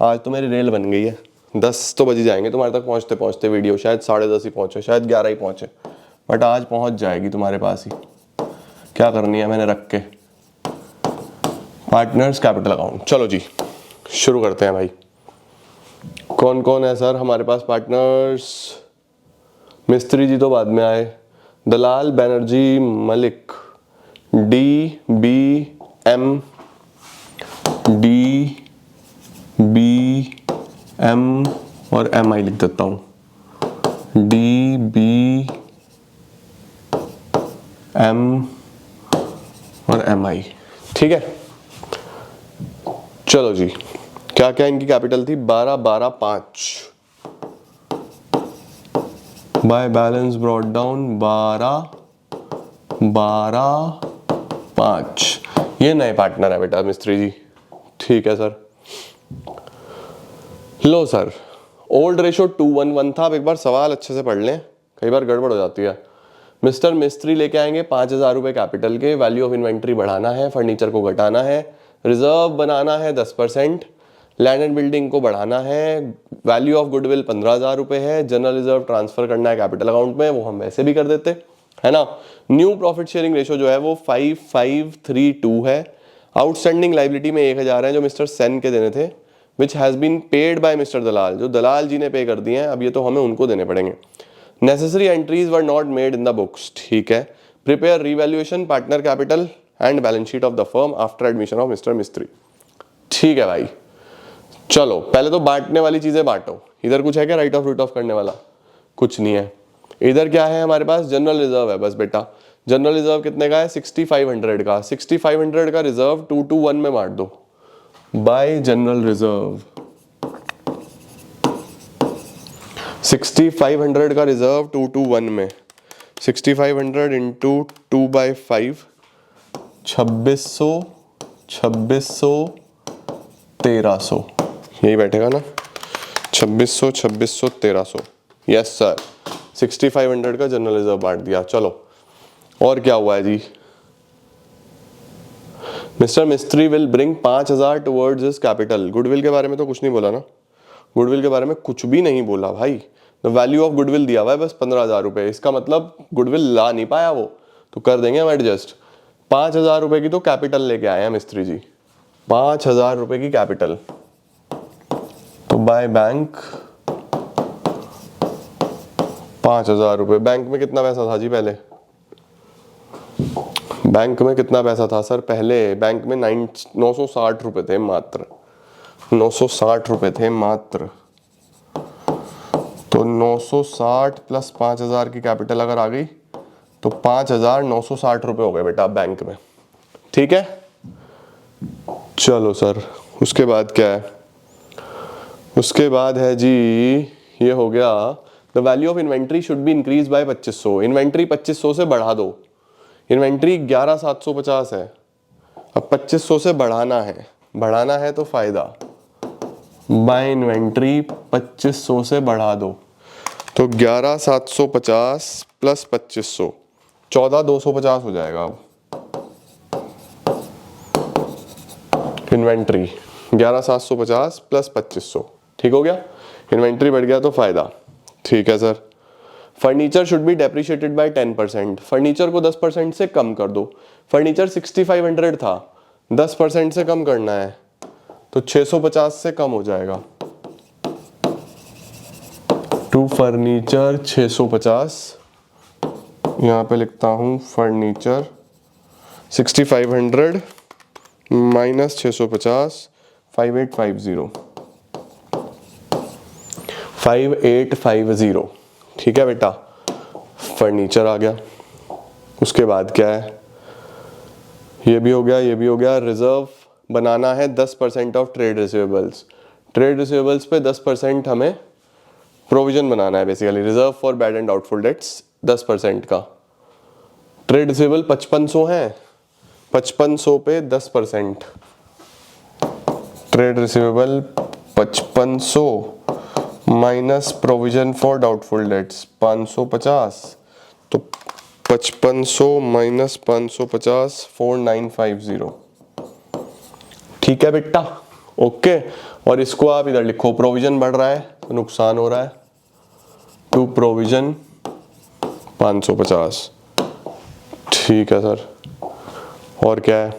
आज तो मेरी रेल बन गई है, 10 तो बज ही जाएंगे तुम्हारे तक पहुंचते पहुंचते वीडियो, शायद 10:30 ही पहुंचे, शायद 11 ही पहुंचे, बट आज पहुंच जाएगी तुम्हारे पास ही। क्या करनी है मैंने रख के, पार्टनर्स कैपिटल अकाउंट। चलो जी शुरू करते हैं भाई। कौन कौन है सर हमारे पास पार्टनर्स? मिस्त्री जी तो बाद में आए, दलाल बनर्जी मलिक, DBM और MI लिख देता हूं, DBM और MI, ठीक है। चलो जी क्या क्या इनकी कैपिटल थी? 12 12 5 बाय बैलेंस ब्रॉट डाउन 12 12 5। ये नए पार्टनर है बेटा मिस्त्री जी। ठीक है सर। लो सर, ओल्ड रेशो 2:1 था। अब एक बार सवाल अच्छे से पढ़ लें, कई बार गड़बड़ हो जाती है। मिस्टर मिस्त्री लेके आएंगे 5,000 रुपये कैपिटल के, वैल्यू ऑफ इन्वेंट्री बढ़ाना है, फर्नीचर को घटाना है, रिजर्व बनाना है 10%, लैंड एंड बिल्डिंग को बढ़ाना है, वैल्यू ऑफ गुडविल 15,000 रुपये है, जनरल रिजर्व ट्रांसफर करना है कैपिटल अकाउंट में, वो हम वैसे भी कर देते है ना। न्यू प्रॉफिट शेयरिंग रेशो जो है वो 5532 है। आउटस्टैंडिंग लाइबिलिटी में 1,000 है जो मिस्टर सेन के देने थे, which has been paid by mister Dalal, जो दलाल जी ने पे कर दिए हैं, अब ये तो हमें उनको देने पड़ेंगे। Necessary entries were not made in the books, ठीक है। Prepare revaluation, partner capital and balance sheet of the firm after admission of mister मिस्त्री। ठीक है भाई, चलो पहले तो बांटने वाली चीजें बांटो। इधर कुछ है क्या राइट ऑफ रूट ऑफ करने वाला? कुछ नहीं है। इधर क्या है हमारे पास? जनरल रिजर्व है बस बेटा। जनरल रिजर्व कितने का है? 6500 का। 6500 का रिजर्व 2:1 में बांट दो बाय जनरल रिजर्व। 6500 का रिजर्व 2:1 में, 6500 इंटू 2/5, 2600 2600 1300, यही बैठेगा ना? 2600 2600 1300। यस सर, 6500 का जनरल रिजर्व बांट दिया। चलो और क्या हुआ है जी? मिस्टर मिस्त्री will bring 5,000 towards his capital. Goodwill के बारे में तो कुछ नहीं बोला ना? गुडविल के बारे में कुछ भी नहीं बोला भाई। द वैल्यू ऑफ गुडविल दिया हुआ है बस 15,000 रुपये। इसका मतलब गुडविल ला नहीं पाया वो, तो कर देंगे हम एडजस्ट। 5,000 रुपये की तो कैपिटल लेके आए हैं मिस्त्री जी, 5,000 रुपये की कैपिटल। तो बाय बैंक 5,000 रुपये। बैंक में कितना पैसा था जी पहले? बैंक में कितना पैसा था सर पहले? बैंक में 960 रुपये थे मात्र, 960 रुपये थे मात्र। तो 960 प्लस 5,000 की कैपिटल अगर आ गई तो 5,960 रुपये हो गए बेटा बैंक में। ठीक है, चलो सर उसके बाद क्या है? उसके बाद है जी, ये हो गया the value of inventory should be increase by 2500। Inventory 2500 से बढ़ा दो। इन्वेंट्री 11,750 है, अब 2500 से बढ़ाना है। बढ़ाना है तो फायदा, बाय इन्वेंट्री 2500 से बढ़ा दो। तो 11,750 प्लस 2500, 14,250 हो जाएगा। अब इन्वेंट्री 11,750 प्लस 2500, ठीक हो गया। इन्वेंट्री बढ़ गया तो फायदा। ठीक है sir. Furniture should be depreciated by 10%। Furniture को 10% से कम कर दो। फर्नीचर 6500 था, 10% से कम करना है तो 650 से कम हो जाएगा। टू फर्नीचर 650, यहाँ पे लिखता हूँ फर्नीचर 6500 माइनस 650, 5850। ठीक है बेटा, फर्नीचर आ गया। उसके बाद क्या है? ये भी हो गया, ये भी हो गया। रिजर्व बनाना है 10% of trade receivables. Trade receivables पे 10% हमें प्रोविजन बनाना है basically. Reserve for bad and doubtful debts 10% का। ट्रेड रिसीवेबल 5500 है, 5500 पे 10%। Trade receivable 5500 minus provision for doubtful debts 550, तो 5500 माइनस 550 4950। ठीक है बेटा, ओके। और इसको आप इधर लिखो, प्रोविजन बढ़ रहा है तो नुकसान हो रहा है, टू प्रोविजन 550। ठीक है सर। और क्या है?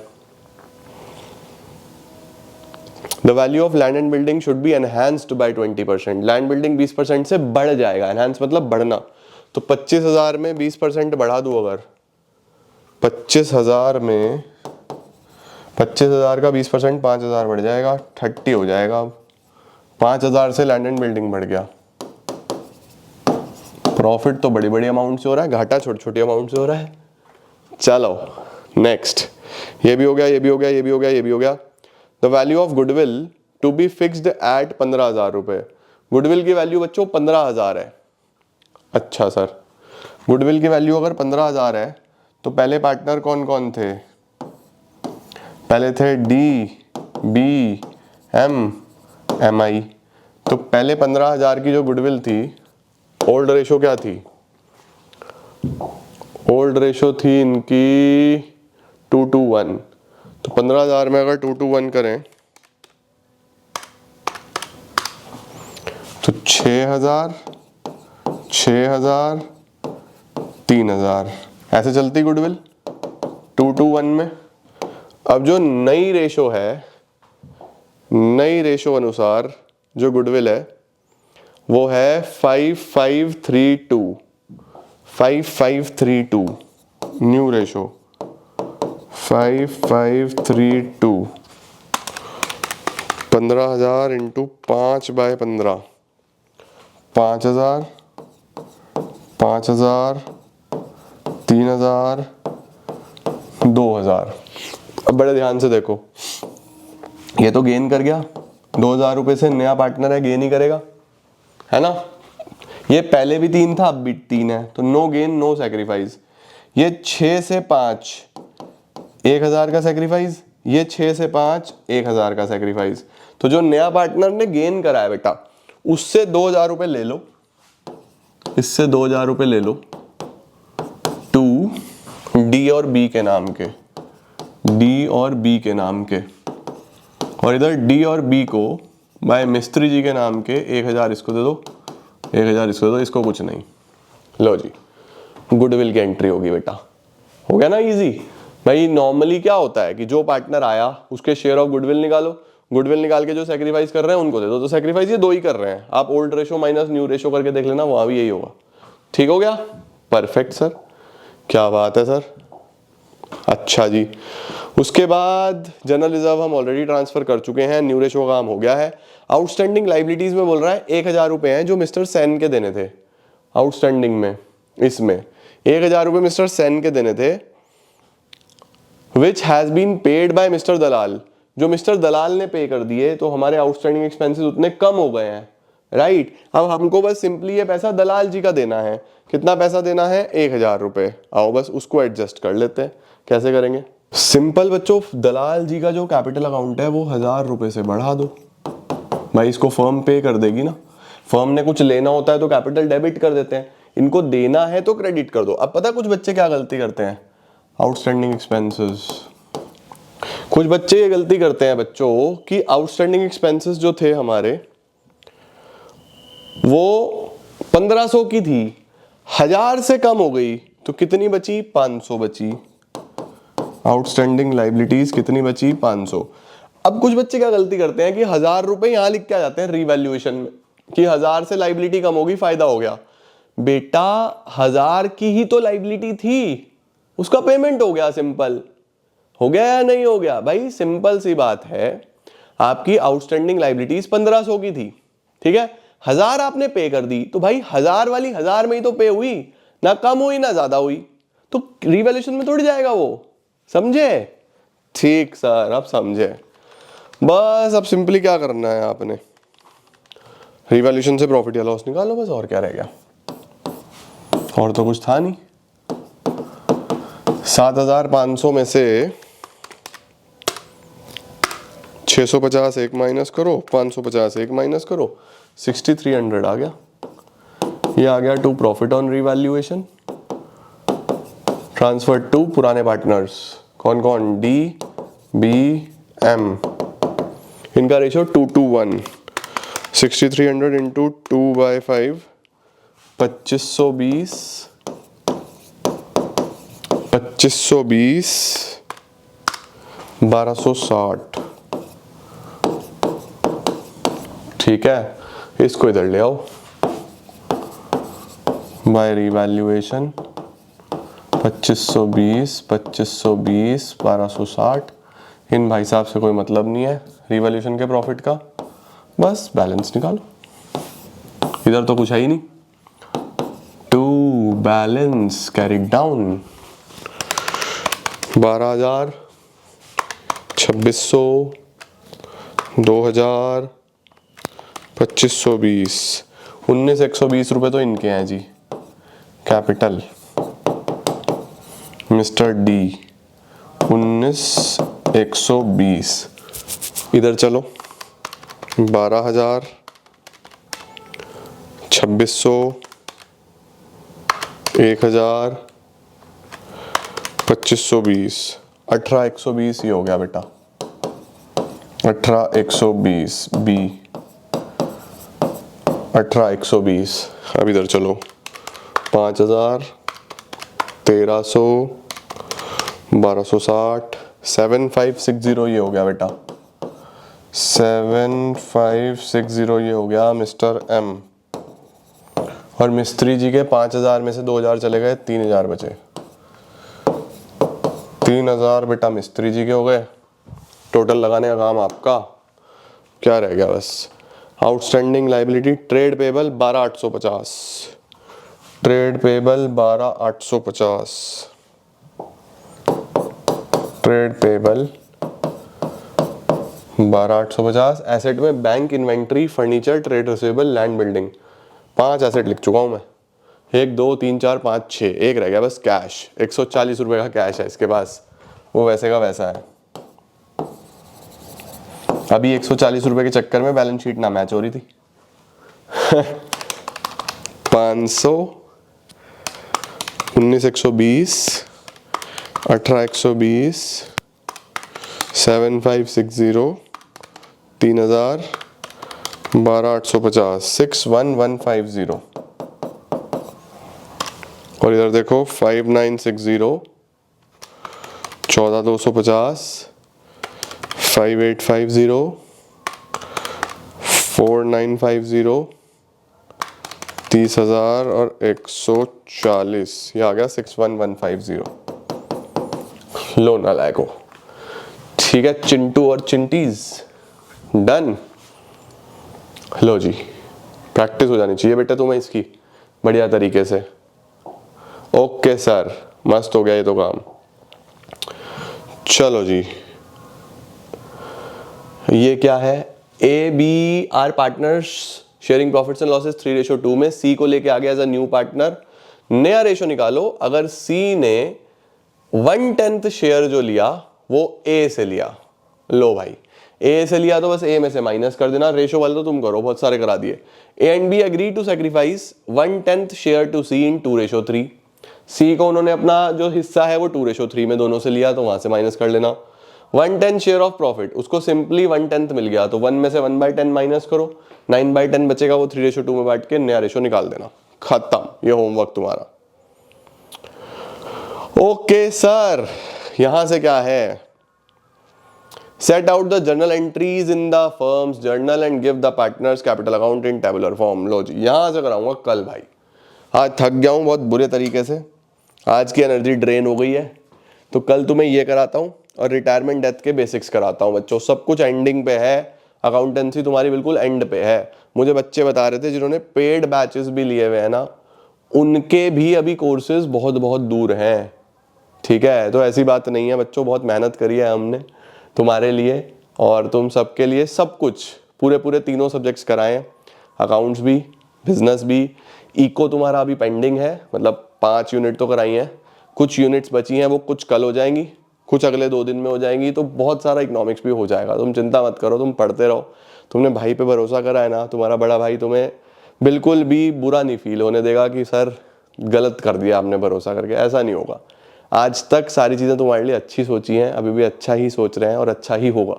The value of land and building should be enhanced by 20%। Land building 20% से बढ़ जाएगा। एनहांस मतलब बढ़ना। तो 25,000 में 20% बढ़ा दूं अगर, 25,000 में 25,000 का 20% 5,000 बढ़ जाएगा, 30 हो जाएगा। अब 5,000 से लैंड एंड बिल्डिंग बढ़ गया। प्रॉफिट तो बड़ी बड़ी अमाउंट से हो रहा है, घाटा छोटी छोटी अमाउंट से हो रहा है। चलो नेक्स्ट, ये भी हो गया, ये भी हो गया, ये भी हो गया, ये भी हो गया। The value of goodwill to be fixed at 15,000 रुपए। गुडविल की वैल्यू बच्चों 15,000 है। अच्छा सर, गुडविल की वैल्यू अगर 15,000 है तो पहले पार्टनर कौन कौन थे? पहले थे डी, बी, एम आई। तो पहले 15,000 की जो गुडविल थी, ओल्ड रेशो क्या थी? ओल्ड रेशो थी इनकी 2:1। तो 15,000 में अगर 2:1 करें तो 6,000, 6,000, 3,000 ऐसे चलती गुडविल 2:1 में। अब जो नई रेशो है, नई रेशो अनुसार जो गुडविल है वो है 5532। 5532 न्यू रेशो 5532। 15,000 इंटू 5/15, 5,000, 5,000, 3,000, 2,000। अब बड़े ध्यान से देखो, ये तो गेन कर गया 2,000 रुपए से, नया पार्टनर है, गेन ही करेगा, है ना। ये पहले भी 3 था, अब भी 3 है, तो नो गेन नो सैक्रिफाइस। ये 6 से 5 1,000 का सैक्रिफाइस, ये 6 से 5 1,000 का सैक्रिफाइस। तो जो नया पार्टनर ने गेन करा है बेटा, उससे 2,000 रुपए ले लो, इससे 2,000 रुपए ले लो, टू डी और बी के नाम के, डी और बी के नाम के, और इधर डी और बी को बाय मिस्त्री जी के नाम के 1,000 इसको दे दो, 1,000 इसको दे दो, इसको कुछ नहीं। लो जी, गुडविल की एंट्री होगी बेटा। हो गया ना इजी। भाई नॉर्मली क्या होता है कि जो पार्टनर आया उसके शेयर ऑफ गुडविल निकालो, गुडविल निकाल के जो सैक्रिफाइस कर रहे हैं उनको दे दो। तो सैक्रिफाइस ये 2 ही कर रहे हैं, आप old ratio minus new ratio करके देख लेना, वहां भी यही होगा। ठीक हो गया, परफेक्ट सर, क्या बात है सर। अच्छा जी, उसके बाद जनरल रिजर्व हम ऑलरेडी ट्रांसफर कर चुके हैं, न्यू रेशो का काम हो गया है। आउटस्टैंडिंग लाइबिलिटीज में बोल रहा है 1,000 रुपए हैं जो मिस्टर सेन के देने थे। आउटस्टैंडिंग में इसमें 1,000 रुपए मिस्टर सेन के देने थे, which has been paid by mister Dalal, जो मिस्टर दलाल ने पे कर दिए। तो हमारे आउटस्टैंडिंग एक्सपेंसेस उतने कम हो गए हैं, राइट। अब हमको बस सिंपली ये पैसा दलाल जी का देना है। कितना पैसा देना है? 1,000 रुपए। आओ बस उसको एडजस्ट कर लेते हैं। कैसे करेंगे? सिंपल बच्चों, दलाल जी का जो कैपिटल अकाउंट है वो 1,000 रुपए से बढ़ा दो। भाई इसको फर्म पे कर देगी ना, फर्म ने कुछ लेना होता है तो कैपिटल डेबिट कर देते हैं, इनको देना है तो क्रेडिट कर दो। अब पता कुछ बच्चे क्या गलती करते हैं, आउटस्टैंडिंग एक्सपेंसेस, कुछ बच्चे ये गलती करते हैं बच्चों कि आउटस्टैंडिंग एक्सपेंसेस जो थे हमारे वो 1,500 की थी, 1,000 से कम हो गई तो कितनी बची? 500 बची। आउटस्टैंडिंग लाइबिलिटीज कितनी बची? 500। अब कुछ बच्चे क्या गलती करते हैं कि 1,000 रुपए यहां लिख के आ जाते हैं रिवैल्यूएशन में कि 1,000 से लाइबिलिटी कम होगी, फायदा हो गया। बेटा 1,000 की ही तो लाइबिलिटी थी, उसका पेमेंट हो गया। सिंपल हो गया या नहीं हो गया? भाई सिंपल सी बात है, आपकी आउटस्टैंडिंग लाइबिलिटीज 1,500 की थी, ठीक है, 1,000 आपने पे कर दी, तो भाई 1,000 वाली 1,000 में ही तो पे हुई ना, कम हुई ना ज्यादा हुई, तो रिवैल्यूएशन में थोड़ी जाएगा वो, समझे? ठीक सर, अब समझे। बस अब सिंपली क्या करना है आपने, रिवैल्यूएशन से प्रॉफिट या लॉस निकालो, बस और क्या रह गया, और तो कुछ था नहीं। 7,500 में से 650 एक माइनस करो, 550 एक माइनस करो, 6,300 आ गया। ये आ गया to profit on revaluation, transfer to पुराने पार्टनर्स। कौन कौन? D, B, M. इनका रेशियो 2:1। 6,300 इंटू 2/5, 2,520, 2,520, 1,260। ठीक है, इसको इधर ले आओ, बाय रिवैल्यूएशन 2,520, 2,520, 1,260। इन भाई साहब से कोई मतलब नहीं है रिवैल्यूएशन के प्रॉफिट का, बस बैलेंस निकालो। इधर तो कुछ है ही नहीं। टू बैलेंस कैरिड डाउन 12,000, 2,600, 2000 2520 19,120 रुपये तो इनके हैं जी। Capital mister D 19,120। इधर चलो 12,000 2600 1,000 2520 18,120 ये हो गया बेटा। 18,120 बी 18,120। अब इधर चलो 5,000 1,300 1,260 7,560 ये हो गया बेटा। 7,560 ये हो गया मिस्टर एम। और मिस्त्री जी के 5,000 में से 2,000 चले गए, 3,000 बचे। 3,000 बेटा मिस्त्री जी के हो गए। टोटल लगाने का काम आपका। क्या रह गया बस? Outstanding liability trade payable 12,850। Trade payable 12,850। Trade payable 12,850। Asset में bank inventory furniture trade receivable land building 5 asset लिख चुका हूं मैं। 1 2 3 4 5 6 एक रह गया बस कैश। 140 रुपए का कैश है इसके पास, वो वैसे का वैसा है। अभी 140 रुपए के चक्कर में बैलेंस शीट ना मैच हो रही थी। 500 19,120 18,120 7,560 3,000 12,850 61,150। और इधर देखो 5,960 14,250 5,850 4,950 30,000 और 140। ये आ गया 61,150। लो ना लायको। ठीक है चिंटू और चिंटीज डन। लो जी प्रैक्टिस हो जानी चाहिए बेटा तुम्हें इसकी बढ़िया तरीके से। ओके सर मस्त हो गया ये तो काम। चलो जी ये क्या है? A B are partners sharing profits and losses 3:2 में सी को लेके आ गया एज अ न्यू पार्टनर। नया रेशो निकालो। अगर सी ने 1/10 शेयर जो लिया वो ए से लिया। लो भाई ए से लिया तो बस ए में से माइनस कर देना। रेशो वाले तो तुम करो, बहुत सारे करा दिए। A and B agree to sacrifice 1/10 share to C in 2:3। C को उन्होंने अपना जो हिस्सा है वो 2:3 में दोनों से लिया तो वहां से माइनस कर लेना। 1/10 शेयर ऑफ प्रॉफिट, उसको सिंपली 1/10 मिल गया तो 1 में से 1/10 माइनस करो, 9/10 बचेगा, वो 3:2 में बांट के नया रेशो निकाल देना। खत्म, ये होमवर्क तुम्हारा। ओके सर यहां से क्या है? Set out the journal entries in the firm's journal and give the partners capital account in tabular form. लो जी यहां से कराऊंगा कल भाई। आज थक गया हूं बहुत बुरे तरीके से, आज की एनर्जी ड्रेन हो गई है, तो कल तुम्हें ये कराता हूं और रिटायरमेंट डेथ के बेसिक्स कराता हूं बच्चों। सब कुछ एंडिंग पे है, अकाउंटेंसी तुम्हारी बिल्कुल एंड पे है। मुझे बच्चे बता रहे थे जिन्होंने पेड बैचेस भी लिए हुए हैं ना, उनके भी अभी कोर्सेज बहुत बहुत दूर हैं। ठीक है तो ऐसी बात नहीं है बच्चों, बहुत मेहनत करी है हमने तुम्हारे लिए और तुम सबके लिए सब कुछ पूरे तीनों सब्जेक्ट्स कराए हैं। अकाउंट्स भी, बिजनेस भी, इको तुम्हारा अभी पेंडिंग है, मतलब 5 यूनिट तो कराई हैं, कुछ यूनिट्स बची हैं वो कुछ कल हो जाएंगी, कुछ अगले 2 दिन में हो जाएंगी, तो बहुत सारा इकोनॉमिक्स भी हो जाएगा। तुम चिंता मत करो, तुम पढ़ते रहो। तुमने भाई पे भरोसा करा है ना, तुम्हारा बड़ा भाई तुम्हें बिल्कुल भी बुरा नहीं फील होने देगा कि सर गलत कर दिया आपने भरोसा करके, ऐसा नहीं होगा। आज तक सारी चीज़ें तुम्हारे लिए अच्छी सोची हैं, अभी भी अच्छा ही सोच रहे हैं और अच्छा ही होगा।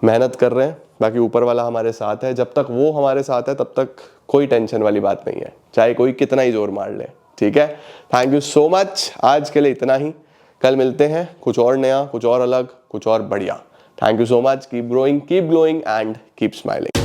मेहनत कर रहे हैं, बाकी ऊपर वाला हमारे साथ है। जब तक वो हमारे साथ है तब तक कोई टेंशन वाली बात नहीं है, चाहे कोई कितना ही जोर मार ले। ठीक है, थैंक यू सो मच, आज के लिए इतना ही। कल मिलते हैं कुछ और नया, कुछ और अलग, कुछ और बढ़िया। Thank you so much, keep growing, keep glowing and keep smiling.